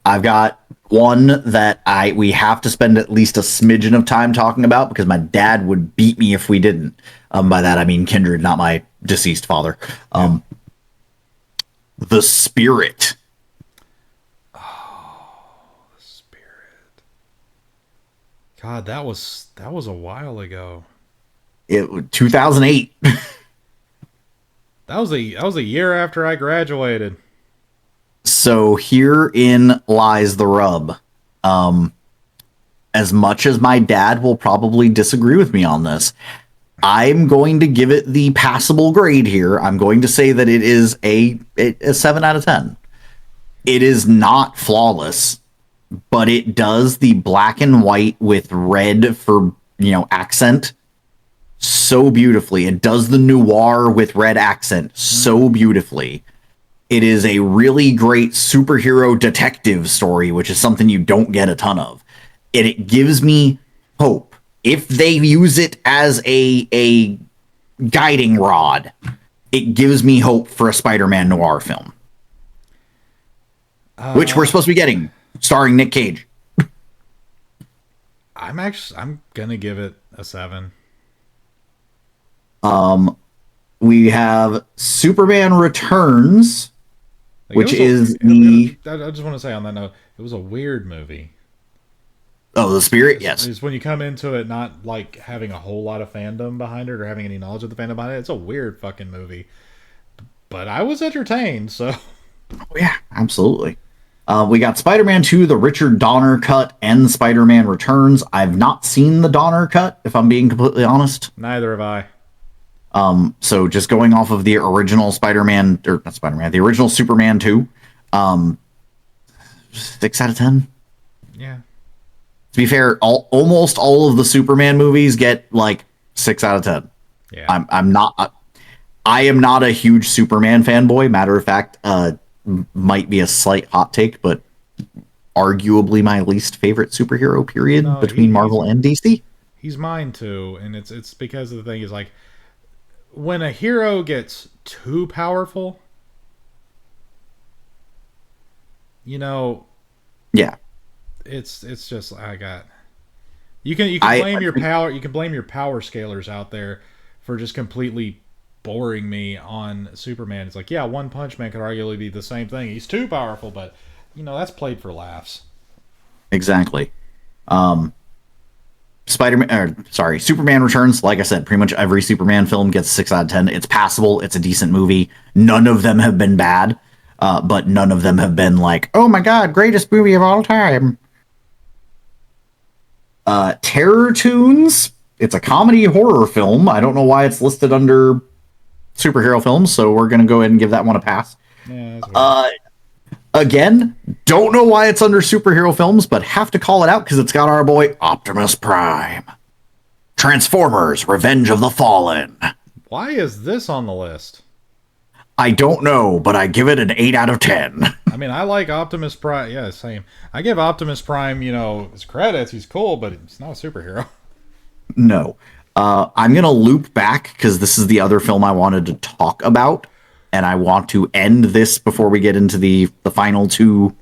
I've got one that we have to spend at least a smidgen of time talking about because my dad would beat me if we didn't. By that I mean Kindred, not my deceased father. The Spirit. The Spirit. God, that was a while ago. 2008. That was a year after I graduated. So herein lies the rub. As much as my dad will probably disagree with me on this, I'm going to give it the passable grade here. I'm going to say that it is a 7 out of 10. It is not flawless, but it does the black and white with red for, accent so beautifully. It does the noir with red accent so beautifully. It is a really great superhero detective story, which is something you don't get a ton of. And it gives me hope. If they use it as a guiding rod, it gives me hope for a Spider-Man noir film. Which we're supposed to be getting, starring Nick Cage. I'm gonna give it a 7. We have Superman Returns, which is I just want to say on that note, it was a weird movie. Oh, The Spirit? Yes. It's when you come into it not like having a whole lot of fandom behind it or having any knowledge of the fandom behind it. It's a weird fucking movie. But I was entertained, so. Oh, yeah, absolutely. We got Spider-Man 2, the Richard Donner cut, and Spider-Man Returns. I've not seen the Donner cut, if I'm being completely honest. Neither have I. So just going off of the original Spider-Man, or not Spider-Man, the original Superman 2, 6 out of 10. Yeah. To be fair, almost all of the Superman movies get like 6 out of 10. Yeah. I'm not. I am not a huge Superman fanboy. Matter of fact, might be a slight hot take, but arguably my least favorite superhero. Period No, between Marvel and DC. he's mine too, and it's because of the thing is like when a hero gets too powerful, you know, Yeah, it's just I got you can I blame your power you can blame your power scalers out there for just completely boring me on Superman. It's like, yeah, One Punch Man could arguably be the same thing. He's too powerful, but that's played for laughs. exactly. Um, Superman Returns. Like I said, pretty much every Superman film gets 6 out of 10. It's passable. It's a decent movie. None of them have been bad, but none of them have been like, oh my god, greatest movie of all time. Terror Tunes. It's a comedy horror film. I don't know why it's listed under superhero films, so we're gonna go ahead and give that one a pass. Yeah, that's weird. Again, don't know why it's under superhero films, but have to call it out because it's got our boy Optimus Prime. Transformers: Revenge of the Fallen. Why is this on the list? I don't know, but I give it an 8 out of 10. I mean, I like Optimus Prime. Yeah, same. I give Optimus Prime, his credits. He's cool, but he's not a superhero. No. I'm going to loop back because this is the other film I wanted to talk about. And I want to end this before we get into the final two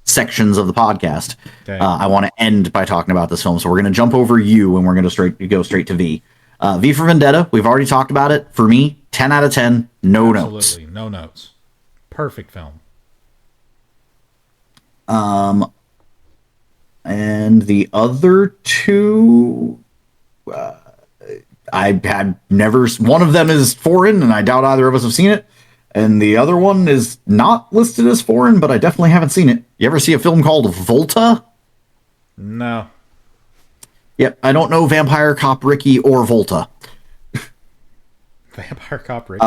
sections of the podcast. Okay. I want to end by talking about this film. So we're going to jump over you and we're going to go straight to V. V for Vendetta. We've already talked about it. For me, 10 out of 10. No notes. Absolutely, no notes. Perfect film. And the other two, I had never. One of them is foreign, and I doubt either of us have seen it. And the other one is not listed as foreign, but I definitely haven't seen it. You ever see a film called Volta? No. Yep, I don't know Vampire Cop Ricky or Volta. Vampire Cop Ricky.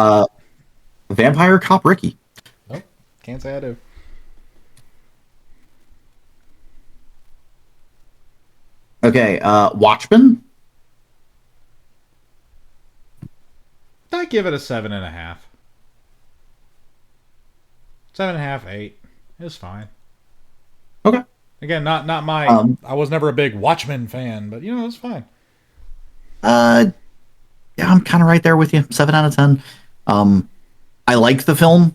Vampire Cop Ricky. Nope. Can't say I do. Okay, Watchmen. I give it a 7.5. 7.5, 8. It's fine. Okay. Again, not my. I was never a big Watchmen fan, but it's fine. Yeah, I'm kind of right there with you. 7 out of 10. I like the film,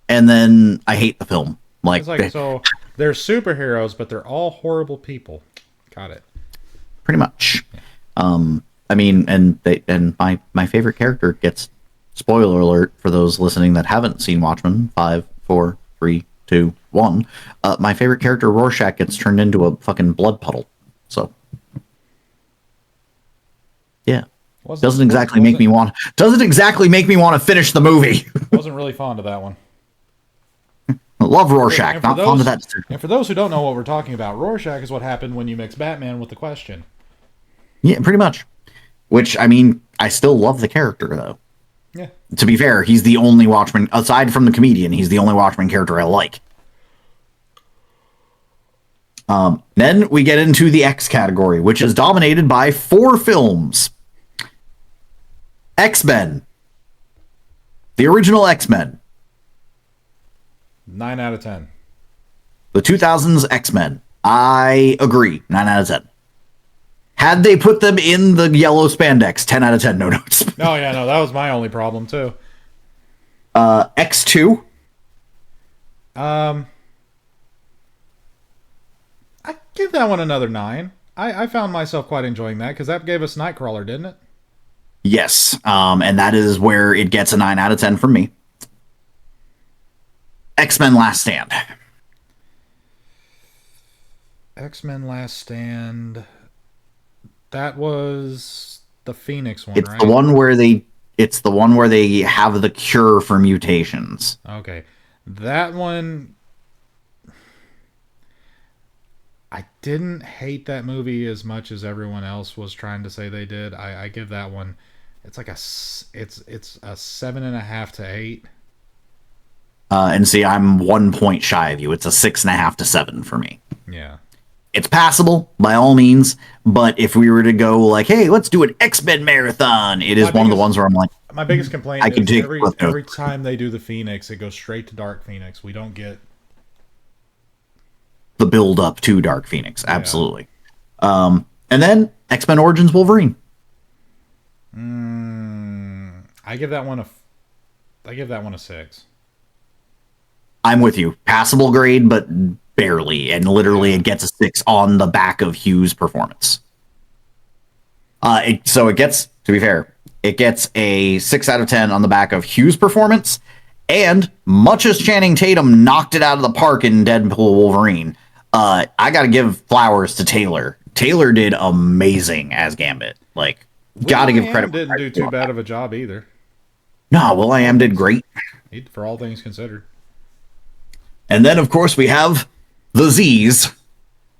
and then I hate the film. Like, It's like so they're superheroes, but they're all horrible people. Got it. pretty much. I mean, and my favorite character gets, spoiler alert for those listening that haven't seen Watchmen. 5, 4, 3, 2, 1. My favorite character, Rorschach, gets turned into a fucking blood puddle. So, yeah, doesn't exactly make me want to finish the movie. Wasn't really fond of that one. I love Rorschach, not fond of that. And for those who don't know what we're talking about, Rorschach is what happened when you mix Batman with the Question. Yeah, pretty much. Which, I mean, I still love the character, though. Yeah. To be fair, he's the only Watchmen, aside from the comedian, he's the only Watchmen character I like. Then we get into the X category, which is dominated by 4 films. X-Men. The original X-Men. 9 out of 10. The 2000s X-Men. I agree. 9 out of 10. Had they put them in the yellow spandex, 10 out of 10, no notes. Oh, yeah, no, that was my only problem, too. X2. I give that one another 9. I found myself quite enjoying that, because that gave us Nightcrawler, didn't it? Yes, and that is where it gets a 9 out of 10 from me. X-Men Last Stand. X-Men Last Stand. That was the Phoenix one, It's right? It's the one where they have the cure for mutations. Okay. That one, I didn't hate that movie as much as everyone else was trying to say they did. I give that one, it's like it's a 7.5 to 8. And see, I'm 1 point shy of you. It's a 6.5 to 7 for me. Yeah. It's passable by all means, but if we were to go like, hey, let's do an X-Men marathon, it My is one of the biggest ones where I'm like, my biggest complaint I can is take every time they do the Phoenix, it goes straight to Dark Phoenix. We don't get the build up to Dark Phoenix. yeah. Absolutely. And then X-Men Origins Wolverine. I give that one a I give that one a 6. I'm with you. Passable grade, but barely. And literally Yeah. it gets a 6 on the back of Hugh's performance. So it gets, to be fair, it gets a 6 out of 10 on the back of Hugh's performance. And much as Channing Tatum knocked it out of the park in Deadpool Wolverine, I got to give flowers to Taylor. Taylor did amazing as Gambit. Like, got to give Will.i.am credit. didn't do too bad of a job either. No, Will.i.am did great. For all things considered. And then, of course, we have the Z's.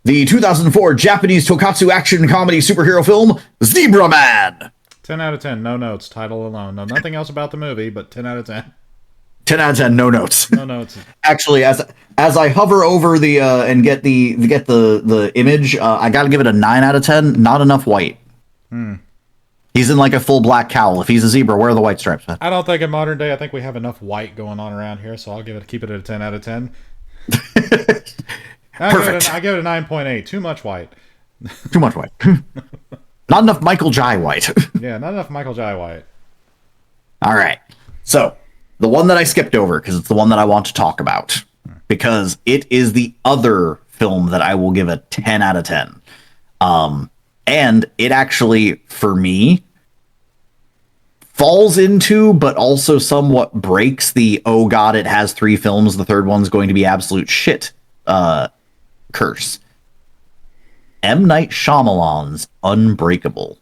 The 2004 Japanese tokatsu action comedy superhero film, Zebra Man. 10 out of 10, no notes, title alone. No, nothing else about the movie, but 10 out of 10. 10 out of 10, no notes. No notes. Actually, as I hover over the and get the image, I got to give it a 9 out of 10. Not enough white. He's in like a full black cowl. If he's a zebra, where are the white stripes, man? I don't think in modern day, I think we have enough white going on around here, so I'll keep it at a 10 out of 10. Perfect. I give it a 9.8. Too much white. Too much white. Not enough Michael Jai white. Yeah, not enough Michael Jai White. All right. So, the one that I skipped over, because it's the one that I want to talk about, because it is the other film that I will give a 10 out of 10. And it actually, for me, falls into, but also somewhat breaks the, oh god, it has 3 films, the third one's going to be absolute shit curse. M. Night Shyamalan's Unbreakable.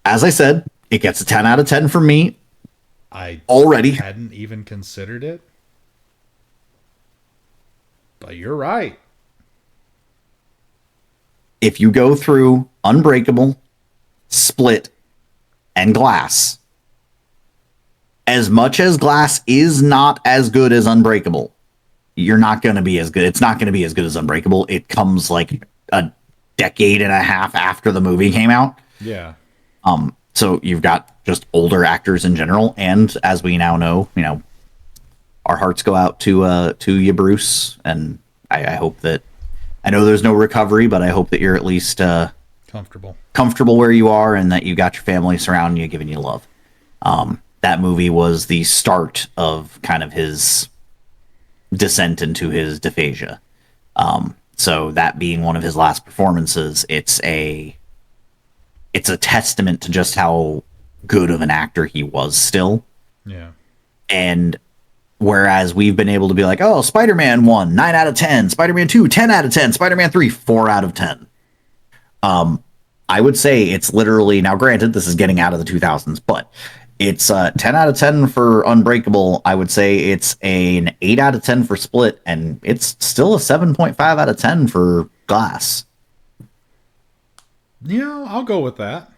As I said, it gets a 10 out of 10 from me I already. hadn't even considered it. But you're right. If you go through Unbreakable, Split, and Glass, as much as Glass is not as good as Unbreakable, you're not going to be as good. It's not going to be as good as Unbreakable. It comes like a decade and a half after the movie came out. Yeah. So you've got just older actors in general, and as we now know, our hearts go out to you, Bruce, and I hope that, I know there's no recovery, but I hope that you're at least comfortable where you are, and that you got your family surrounding you, giving you love. That movie was the start of kind of his descent into his dysphagia. So that being one of his last performances, it's a testament to just how good of an actor he was still. Yeah. And whereas we've been able to be like, oh, Spider-Man 1, 9 out of 10, Spider-Man 2, 10 out of 10, Spider-Man 3, 4 out of 10. I would say it's literally, now granted, this is getting out of the 2000s, but it's 10 out of 10 for Unbreakable. I would say it's an 8 out of 10 for Split, and it's still a 7.5 out of 10 for Glass. Yeah, I'll go with that.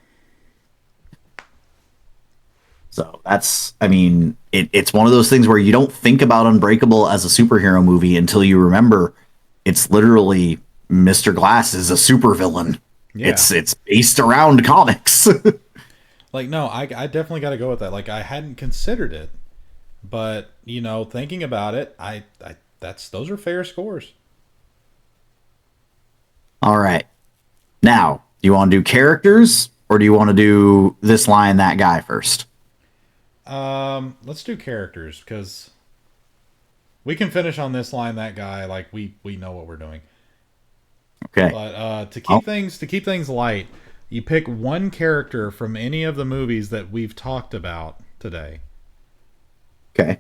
So that's, I mean, it's one of those things where you don't think about Unbreakable as a superhero movie until you remember it's literally Mr. Glass is a supervillain. Yeah. It's based around comics. Like, no, I definitely got to go with that. Like, I hadn't considered it, but thinking about it, I those are fair scores. All right. Now, do you want to do characters or do you want to do this line, that guy first? Let's do characters because we can finish on this line, that guy. Like we know what we're doing. Okay. But to keep things light, you pick one character from any of the movies that we've talked about today. Okay.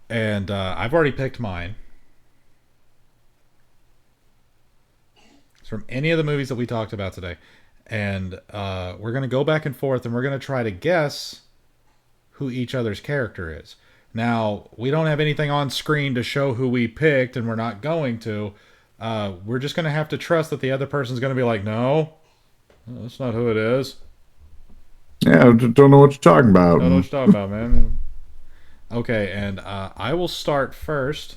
And I've already picked mine. It's from any of the movies that we talked about today. And we're going to go back and forth, and we're going to try to guess who each other's character is. Now, we don't have anything on screen to show who we picked, and we're not going to. We're just going to have to trust that the other person's going to be like, no, that's not who it is. Yeah, I don't know what you're talking about. I don't know what you're talking about, man. Okay, and I will start first.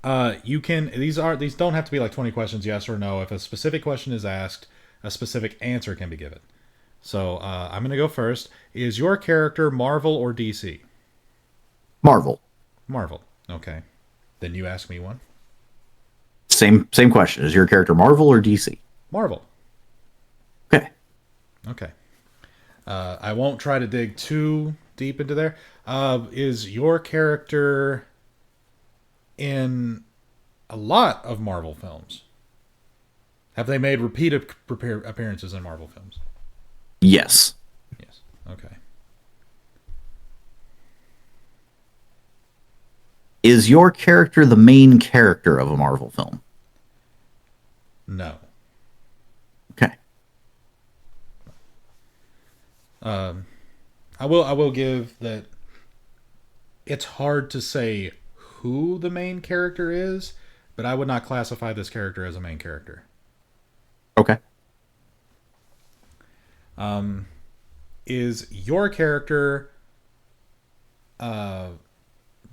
You can these don't have to be like 20 questions, yes or no. If a specific question is asked, a specific answer can be given. So I'm gonna go first. Is your character Marvel or DC? Marvel. Marvel. Okay. Then you ask me one. Same question. Is your character Marvel or DC? Marvel. Okay. Okay. I won't try to dig too deep into there. Is your character in a lot of Marvel films? Have they made repeated appearances in Marvel films? Yes. Yes. Okay. Is your character the main character of a Marvel film? No. Okay. I will give that it's hard to say who the main character is, but I would not classify this character as a main character. Okay. Is your character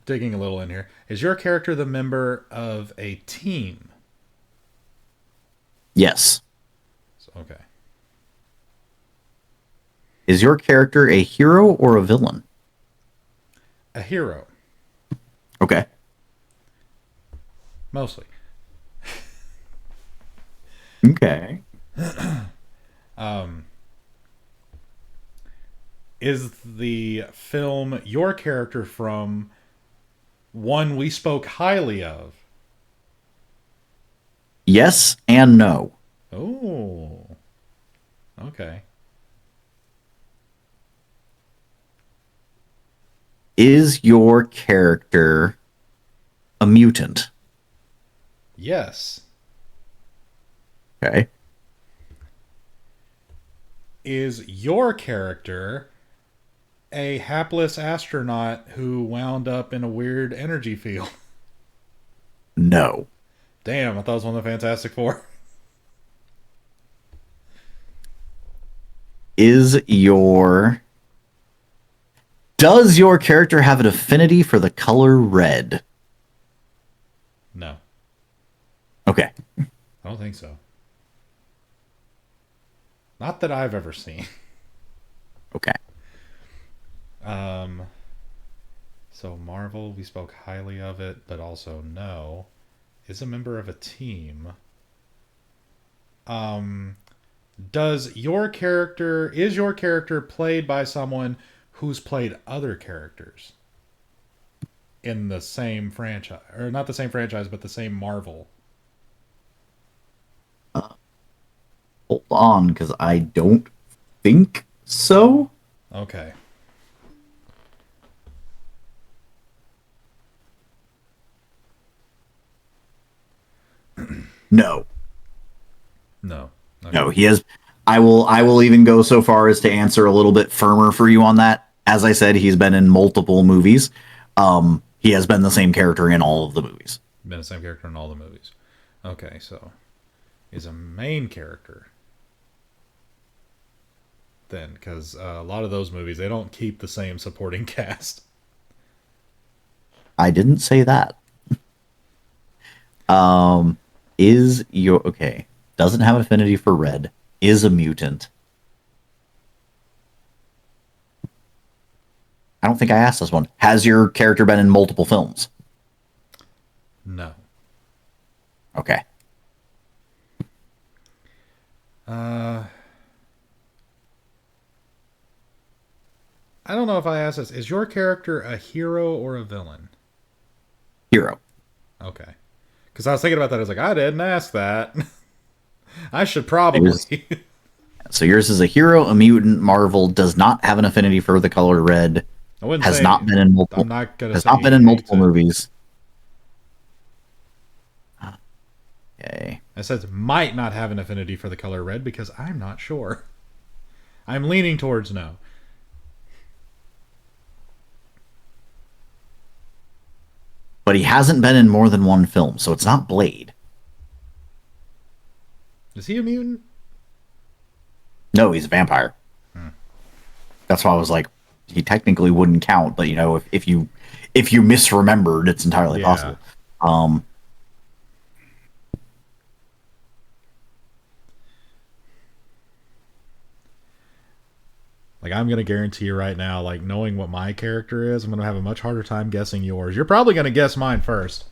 digging a little in here? Is your character the member of a team? Yes. Okay. Is your character a hero or a villain? A hero, Okay. mostly. Okay. Is the film your character from one we spoke highly of? Yes and no. Oh. Okay. Is your character a mutant? Yes. Okay. Is your character a hapless astronaut who wound up in a weird energy field? No. Damn, I thought it was one of the Fantastic Four. Is your Does your character have an affinity for the color red? No, Okay. I don't think so. Not that I've ever seen. Okay. So Marvel, we spoke highly of it, but also no. Is a member of a team. Is your character played by someone who's played other characters in the same franchise, or not the same franchise, but the same Marvel? Hold on, because I don't think so. Okay. No. No. Okay. No, he has. I will even go so far as to answer a little bit firmer for you on that. As I said, he's been in multiple movies. He has been the same character in all of the movies. Been the same character in all the movies. Okay, so is a main character then, because a lot of those movies they don't keep the same supporting cast. I didn't say that. Is your okay? Doesn't have an affinity for red. Is a mutant. I don't think I asked this one. Has your character been in multiple films? No. Okay. I don't know if I asked this. Is your character a hero or a villain? Hero. Okay. Because I was thinking about that. I was like, I didn't ask that. I should probably. So yours is a hero, a mutant. Marvel does not have an affinity for the color red. I wouldn't Has say. not been in multiple. I'm not gonna Has say not been he in multiple hates it. movies. Okay. I said might not have an affinity for the color red because I'm not sure. I'm leaning towards no. But he hasn't been in more than one film, so it's not Blade. Is he a mutant? No, he's a vampire. That's why I was like, he technically wouldn't count, but if you misremembered, it's entirely Yeah. possible. Um, Like, I'm gonna guarantee you right now, like knowing what my character is, I'm gonna have a much harder time guessing yours. You're probably gonna guess mine first.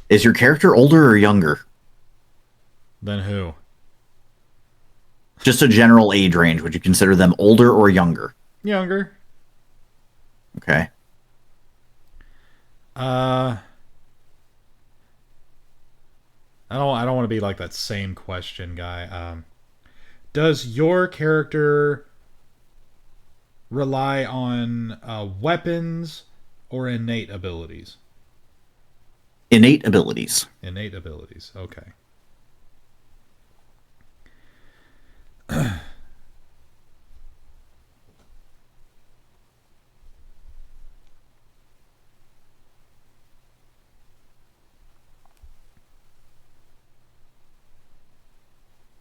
is your character older or younger? Then who? Just a general age range. Would you consider them older or younger? Younger. Okay. Uh, I don't want to be like that same question guy. Does your character rely on weapons or innate abilities? Innate abilities. Innate abilities. Okay.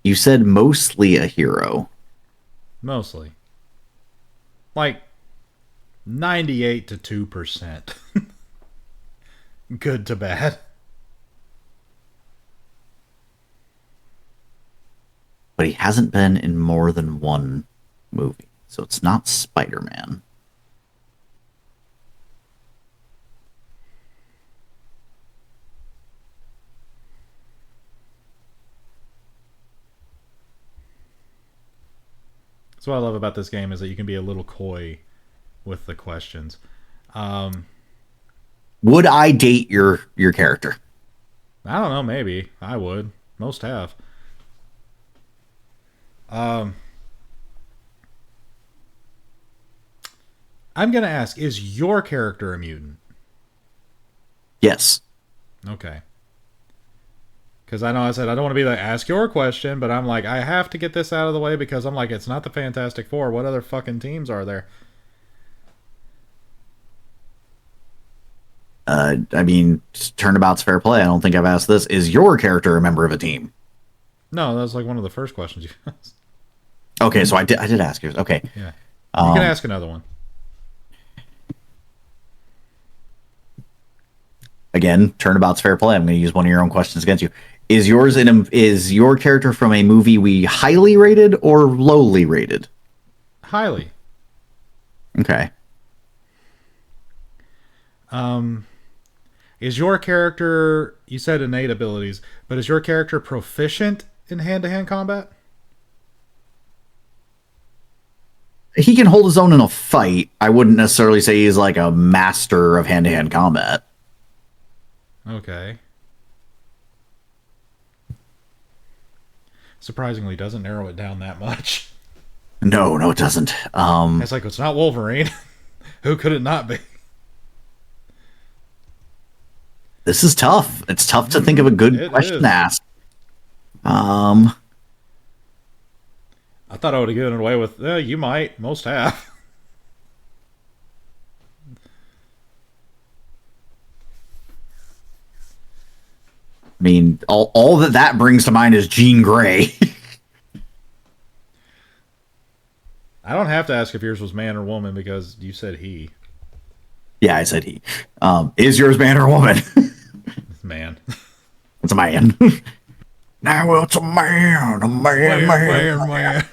You said mostly a hero. Mostly. Like 98 to 2%. Good to bad. But he hasn't been in more than one movie. So it's not Spider-Man. That's what I love about this game is that you can be a little coy with the questions. Um, Would I date your character? I don't know, maybe. I would. Most have. Um, I'm going to ask, is your character a mutant? Yes. Okay. Because I know I said I don't want to be like, ask your question, but I'm like, I have to get this out of the way because I'm like, it's not the Fantastic Four. What other fucking teams are there? I mean, turnabout's fair play. I don't think I've asked this. Is your character a member of a team? No, that was like one of the first questions you asked. Okay, so I did ask yours. Okay. Yeah. You can Um, ask another one. Again, turnabout's fair play. I'm going to use one of your own questions against you. Is your character from a movie we highly rated or lowly rated? Highly. Okay. Um, is your character, you said innate abilities, but is your character proficient in hand to hand combat? He can hold his own in a fight. I wouldn't necessarily say he's like a master of hand-to-hand combat. Okay. Surprisingly, doesn't narrow it down that much. No, no, it doesn't. It's like, it's not Wolverine. Who could it not be? This is tough. It's tough to think of a good It question is. to ask. Um, I thought I would have given it away with, you might. Most have. I mean, all that brings to mind is Jean Grey. I don't have to ask if yours was man or woman because you said he. Yeah, I said he. Is yours man or woman? Man. It's a man. Now it's a man, Man.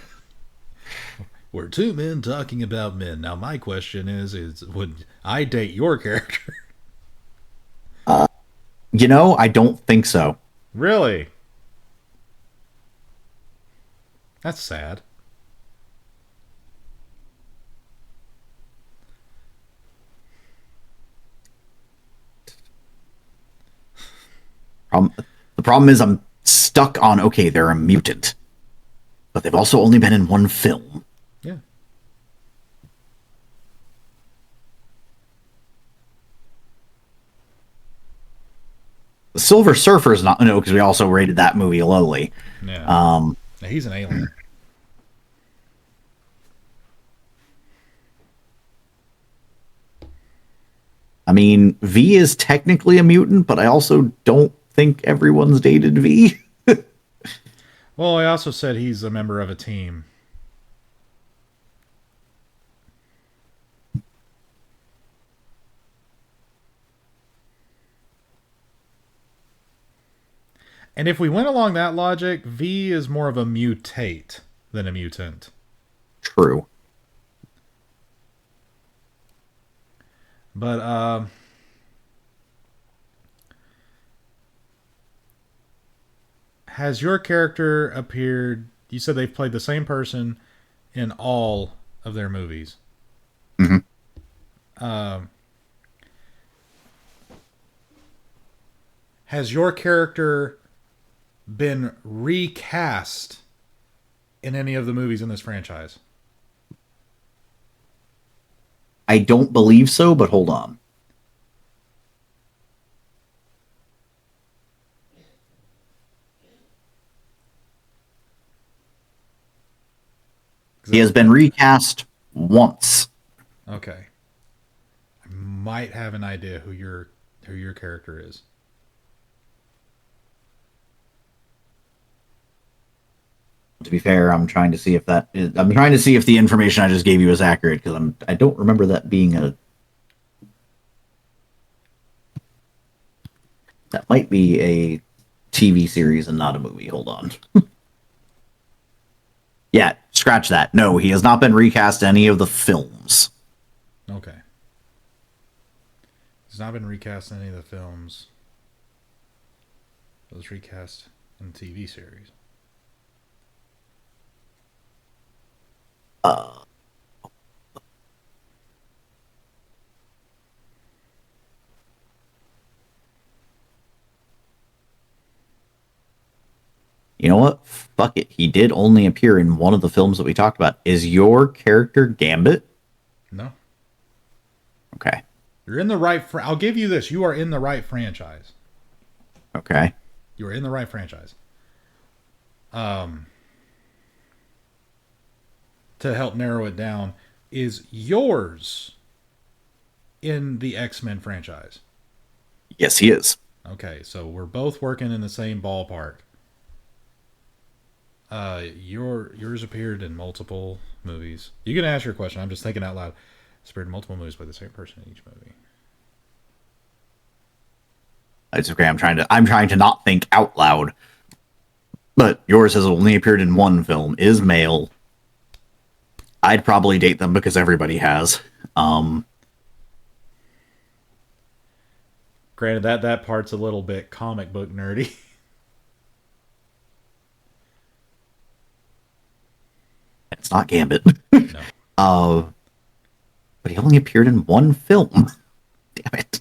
We're two men talking about men. Now my question is would I date your character? I don't think so. Really? That's sad. The problem is I'm stuck on, okay, they're a mutant, but they've also only been in one film. Yeah. The Silver Surfer is not, no, because we also rated that movie lowly. Yeah. Um, He's an alien. I mean, V is technically a mutant, but I also don't think everyone's dated V. Well, I also said he's a member of a team. And if we went along that logic, V is more of a mutate than a mutant. True. But has your character appeared? You said they've played the same person in all of their movies. Hmm. Has your character been recast in any of the movies in this franchise? I don't believe so, but hold on. He has been recast once. Okay. I might have an idea who your character is. To be fair, I'm trying to see if I'm trying to see if the information I just gave you is accurate because I don't remember that being a. That might be a TV series and not a movie. Hold on. Yeah, scratch that. No, he has not been recast in any of the films. Okay. He's not been recast in any of the films. It was recast in the TV series. You know what? Fuck it. He did only appear in one of the films that we talked about. Is your character Gambit? No. Okay. You're in the right. I'll give you this. You are in the right franchise. Okay. You are in the right franchise. To help narrow it down, is yours in the X-Men franchise? Yes, he is. Okay, so we're both working in the same ballpark. Yours appeared in multiple movies. You can ask your question. I'm just thinking out loud. It's appeared in multiple movies by the same person in each movie. It's okay. I'm trying to not think out loud. But yours has only appeared in one film. Is male. I'd probably date them because everybody has. Granted, that part's a little bit comic book nerdy. It's not Gambit. No. But he only appeared in one film. Damn it.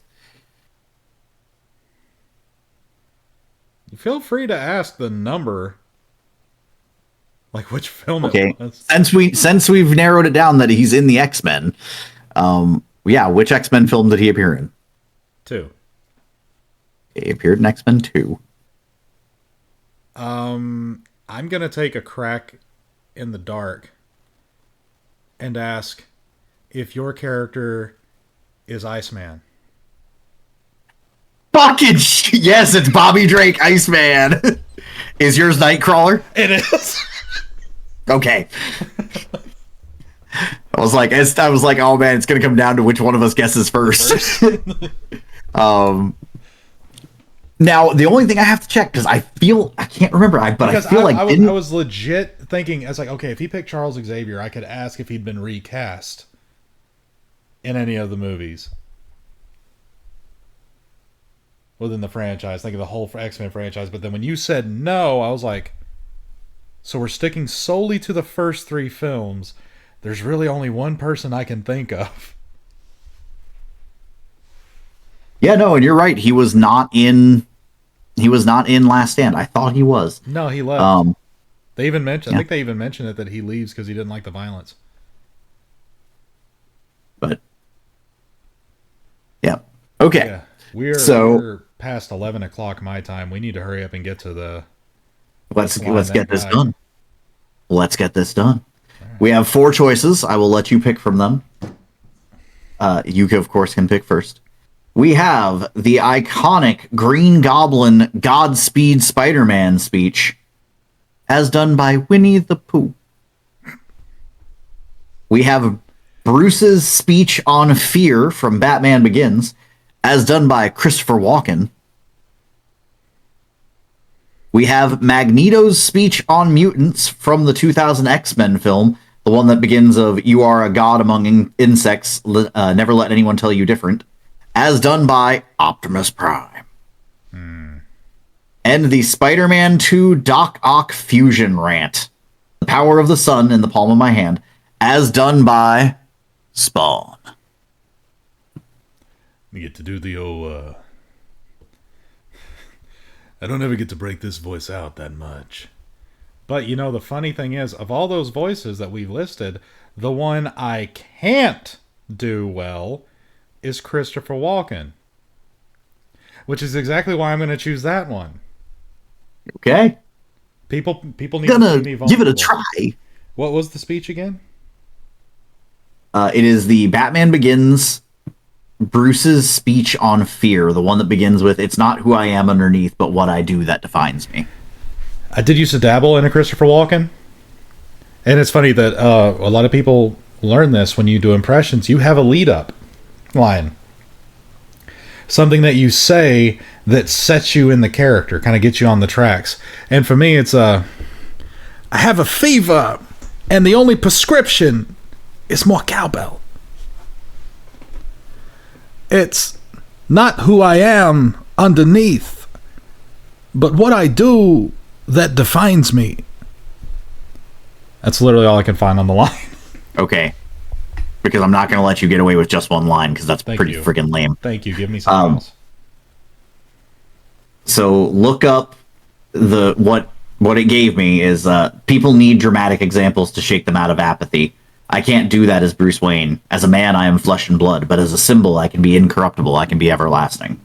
You feel free to ask the number. Like which film Okay. it was. Since we've narrowed it down that he's in the X-Men, yeah, which X-Men film did he appear in? 2. He appeared in X-Men 2. I'm gonna take a crack in the dark and ask if your character is Iceman. Fucking yes, it's Bobby Drake, Iceman. Is yours Nightcrawler? It is. Okay. I was like, oh man, it's gonna come down to which one of us guesses first. Now the only thing I have to check because I can't remember, I was legit thinking. I was like, okay, if he picked Charles Xavier, I could ask if he'd been recast in any of the movies within the franchise, think of the whole X-Men franchise. But then when you said no, I was like, so we're sticking solely to the first 3 films. There's really only one person I can think of. Yeah, no, and you're right. He was not in Last Stand. I thought he was. No, he left. They even mentioned. Yeah. I think they even mentioned it that he leaves because he didn't like the violence. But yeah, okay. Yeah, we're past 11 o'clock my time. We need to hurry up and get to the. Let's get this done. Let's get this done. Right. We have 4 choices. I will let you pick from them. You, of course, can pick first. We have the iconic Green Goblin Godspeed Spider-Man speech as done by Winnie the Pooh. We have Bruce's speech on fear from Batman Begins, as done by Christopher Walken. We have Magneto's speech on mutants from the 2000 X-Men film, the one that begins of "You are a god among insects, never let anyone tell you different," as done by Optimus Prime. And the Spider-Man 2 Doc Ock fusion rant, "The power of the sun in the palm of my hand," as done by Spawn. You get to do the old, I don't ever get to break this voice out that much. But, the funny thing is, of all those voices that we've listed, the one I can't do well is Christopher Walken. Which is exactly why I'm going to choose that one. Okay. People need to see Gonna me vulnerable. give it a try. What was the speech again? It is the Batman Begins Bruce's speech on fear, the one that begins with "It's not who I am underneath, but what I do that defines me." I did used to dabble in a Christopher Walken. And it's funny that a lot of people learn this when you do impressions. You have a lead-up line. Something that you say that sets you in the character, kind of gets you on the tracks. And for me, it's I have a fever, and the only prescription is more cowbell. It's not who I am underneath, but what I do that defines me. That's literally all I can find on the line. Okay. Because I'm not going to let you get away with just one line, because that's pretty freaking lame. Thank you. Give me something else. So look up what it gave me is people need dramatic examples to shake them out of apathy. I can't do that as Bruce Wayne. As a man, I am flesh and blood, but as a symbol, I can be incorruptible. I can be everlasting.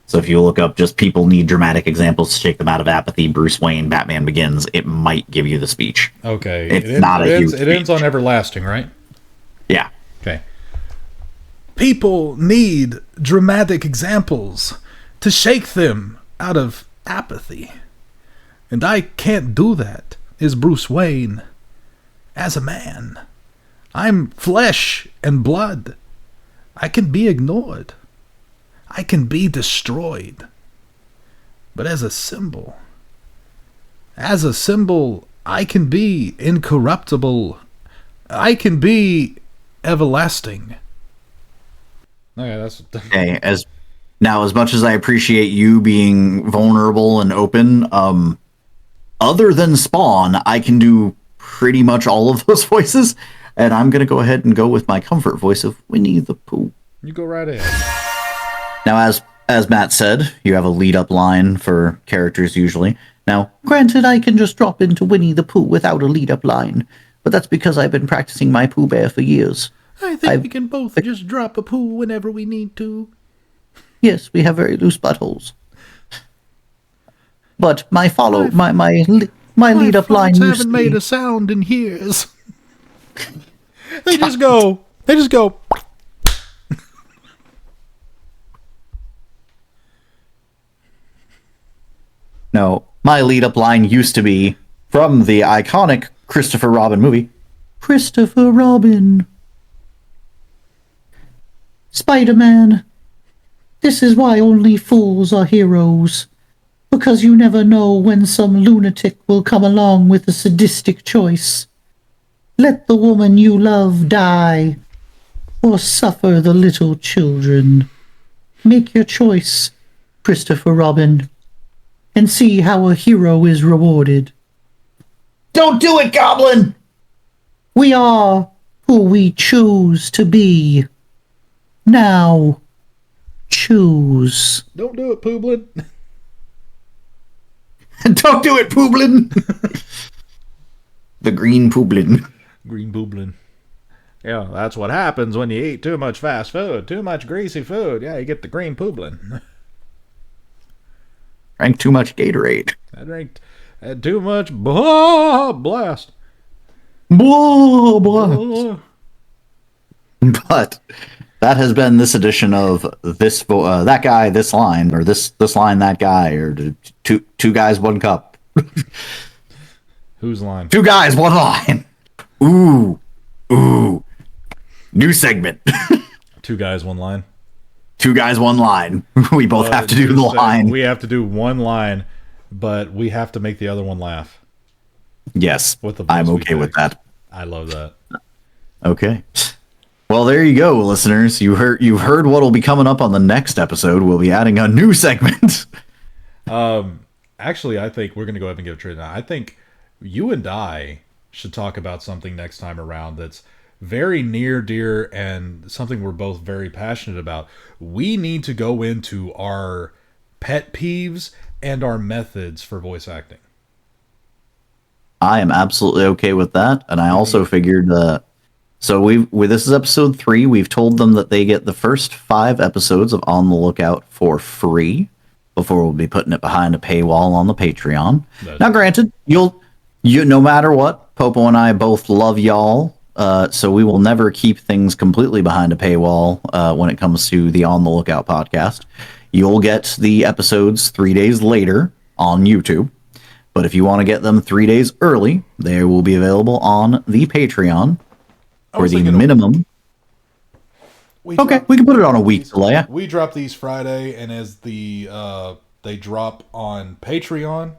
So if you look up just people need dramatic examples to shake them out of apathy, Bruce Wayne, Batman Begins, it might give you the speech. Okay. It's not a huge speech. It ends on everlasting, right? Yeah. Okay. People need dramatic examples to shake them out of apathy. And I can't do that as Bruce Wayne. As a man, I'm flesh and blood. I can be ignored. I can be destroyed. But as a symbol, I can be incorruptible. I can be everlasting. Okay, that's okay. As much as I appreciate you being vulnerable and open, other than Spawn, I can do pretty much all of those voices, and I'm gonna go ahead and go with my comfort voice of Winnie the Pooh. You go right ahead. Now, as Matt said, you have a lead-up line for characters usually. Now, granted, I can just drop into Winnie the Pooh without a lead-up line, but that's because I've been practicing my Pooh Bear for years. I think we can both just drop a poo whenever we need to. Yes, we have very loose buttholes. But my lead-up line used haven't made a sound in years. They just go. No, my lead-up line used to be from the iconic Christopher Robin movie. Christopher Robin. Spider-Man. This is why only fools are heroes. Because you never know when some lunatic will come along with a sadistic choice. Let the woman you love die, or suffer the little children. Make your choice, Christopher Robin, and see how a hero is rewarded. Don't do it, Goblin! We are who we choose to be. Now, choose. Don't do it, Pooblin. Don't do it, Pooblin! The green Pooblin. Green Pooblin. Yeah, that's what happens when you eat too much fast food, too much greasy food. Yeah, you get the green Pooblin. Drank too much Gatorade. I had too much blast. Blah, blah. But That has been this edition of that guy, this line, or this line, that guy, or two guys, one cup. Whose line? Two guys, one line. Ooh, ooh. New segment. Two guys, one line. Two guys, one line. We both have to do the line. We have to do one line, but we have to make the other one laugh. Yes, I'm okay with that. I love that. Okay. Well, there you go, listeners. You've heard what will be coming up on the next episode. We'll be adding a new segment. Actually, I think we're going to go ahead and give it a trade now. I think you and I should talk about something next time around that's very near, dear, and something we're both very passionate about. We need to go into our pet peeves and our methods for voice acting. I am absolutely okay with that, and I also figured. So this is episode 3. We've told them that they get the first 5 episodes of On the Lookout for free before we'll be putting it behind a paywall on the Patreon. Now, granted, you no matter what, Popo and I both love y'all. So we will never keep things completely behind a paywall when it comes to the On the Lookout podcast. You'll get the episodes 3 days later on YouTube. But if you want to get them 3 days early, they will be available on the Patreon for the minimum. We can put it on a week delay. We drop these Friday, and as they drop on Patreon,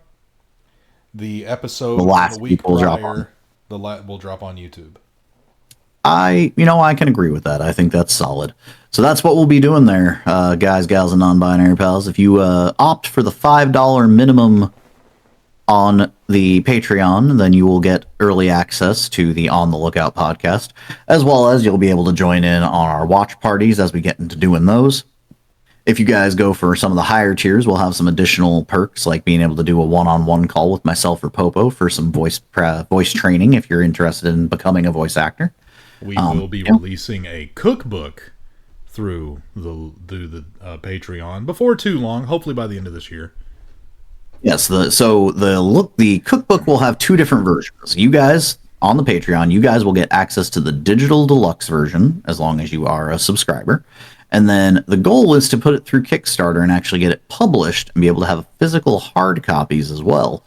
the episode the last week will drop on. Will drop on YouTube. I can agree with that. I think that's solid. So that's what we'll be doing there, guys, gals, and non-binary pals. If you opt for the $5 minimum on the Patreon, then you will get early access to the On the Lookout podcast, as well as you'll be able to join in on our watch parties as we get into doing those. If you guys go for some of the higher tiers, we'll have some additional perks, like being able to do a one-on-one call with myself or Popo for some voice training if you're interested in becoming a voice actor. We will be releasing a cookbook through the Patreon before too long, hopefully by the end of this year. Yes, the cookbook will have 2 different versions. You guys on the Patreon, you guys will get access to the digital deluxe version as long as you are a subscriber. And then the goal is to put it through Kickstarter and actually get it published and be able to have physical hard copies as well,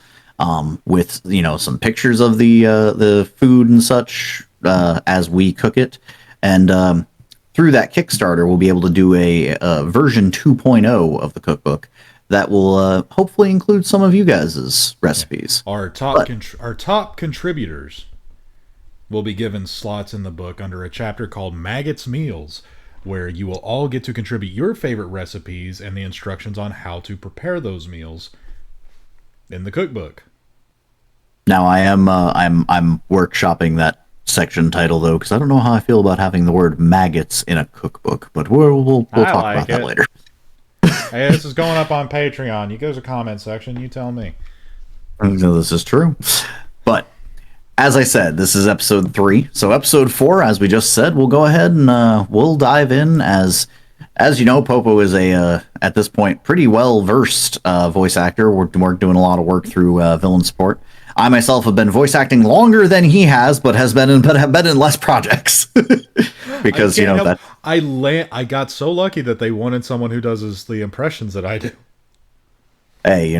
with some pictures of the food and such as we cook it. And through that Kickstarter, we'll be able to do a version 2.0 of the cookbook that will hopefully include some of you guys' recipes. Our top contributors will be given slots in the book under a chapter called Maggots Meals, where you will all get to contribute your favorite recipes and the instructions on how to prepare those meals in the cookbook. Now I'm workshopping that section title though, because I don't know how I feel about having the word maggots in a cookbook, but we'll talk about that later. Hey, this is going up on Patreon. You go to the comment section. You tell me. This is true. But as I said, this is episode 3. So episode 4, as we just said, we'll go ahead and we'll dive in. As you know, Popo is at this point, pretty well-versed voice actor. We're doing a lot of work through Villain Support. I myself have been voice acting longer than he has, but have been in less projects. Because I got so lucky that they wanted someone who does the impressions that I do. Hey,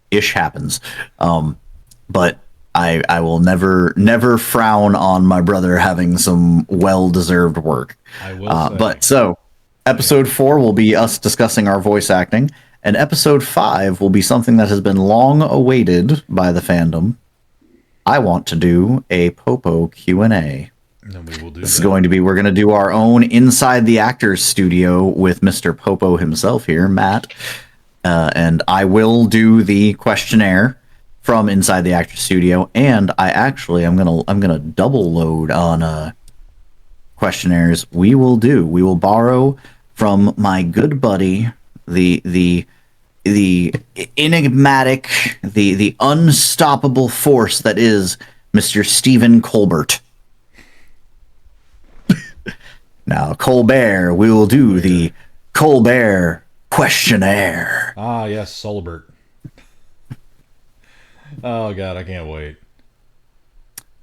ish happens. But I will never frown on my brother having some well-deserved work. I will say. But so episode 4 will be us discussing our voice acting, and episode 5 will be something that has been long awaited by the fandom. I want to do a Popo Q&A. And we will do this is going to be, we're going to do our own Inside the Actors Studio with Mr. Popo himself here, Matt. And I will do the questionnaire from Inside the Actors Studio, and I'm gonna double load on questionnaires. We will borrow from my good buddy, the enigmatic, the unstoppable force that is Mr. Stephen Colbert. Now, Colbert, we will do the Colbert questionnaire. Ah, yes, Solbert. Oh, God, I can't wait.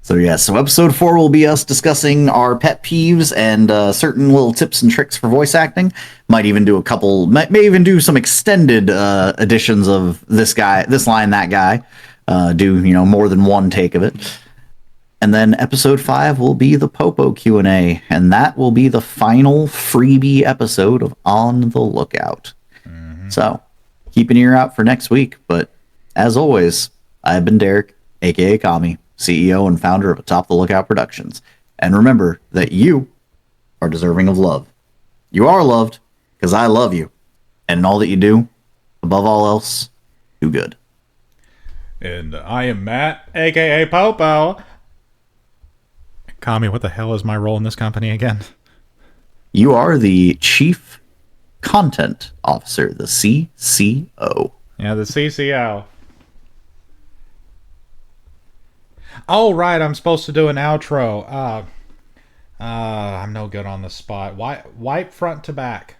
So yeah, so episode 4 will be us discussing our pet peeves and certain little tips and tricks for voice acting. Might even do a couple, may even do some extended editions of this guy, this line, that guy. Do more than one take of it. And then episode 5 will be the Popo Q&A, and that will be the final freebie episode of On the Lookout. So keep an ear out for next week. But as always, I've been Derek, aka Kami, CEO and founder of Atop the Lookout Productions. And remember that you are deserving of love. You are loved because I love you. And in all that you do, above all else, do good. And I am Matt, aka Popo. Kami, what the hell is my role in this company again? You are the Chief Content Officer, the CCO. Yeah, the CCO. Oh, right, I'm supposed to do an outro. I'm no good on the spot. Wipe front to back.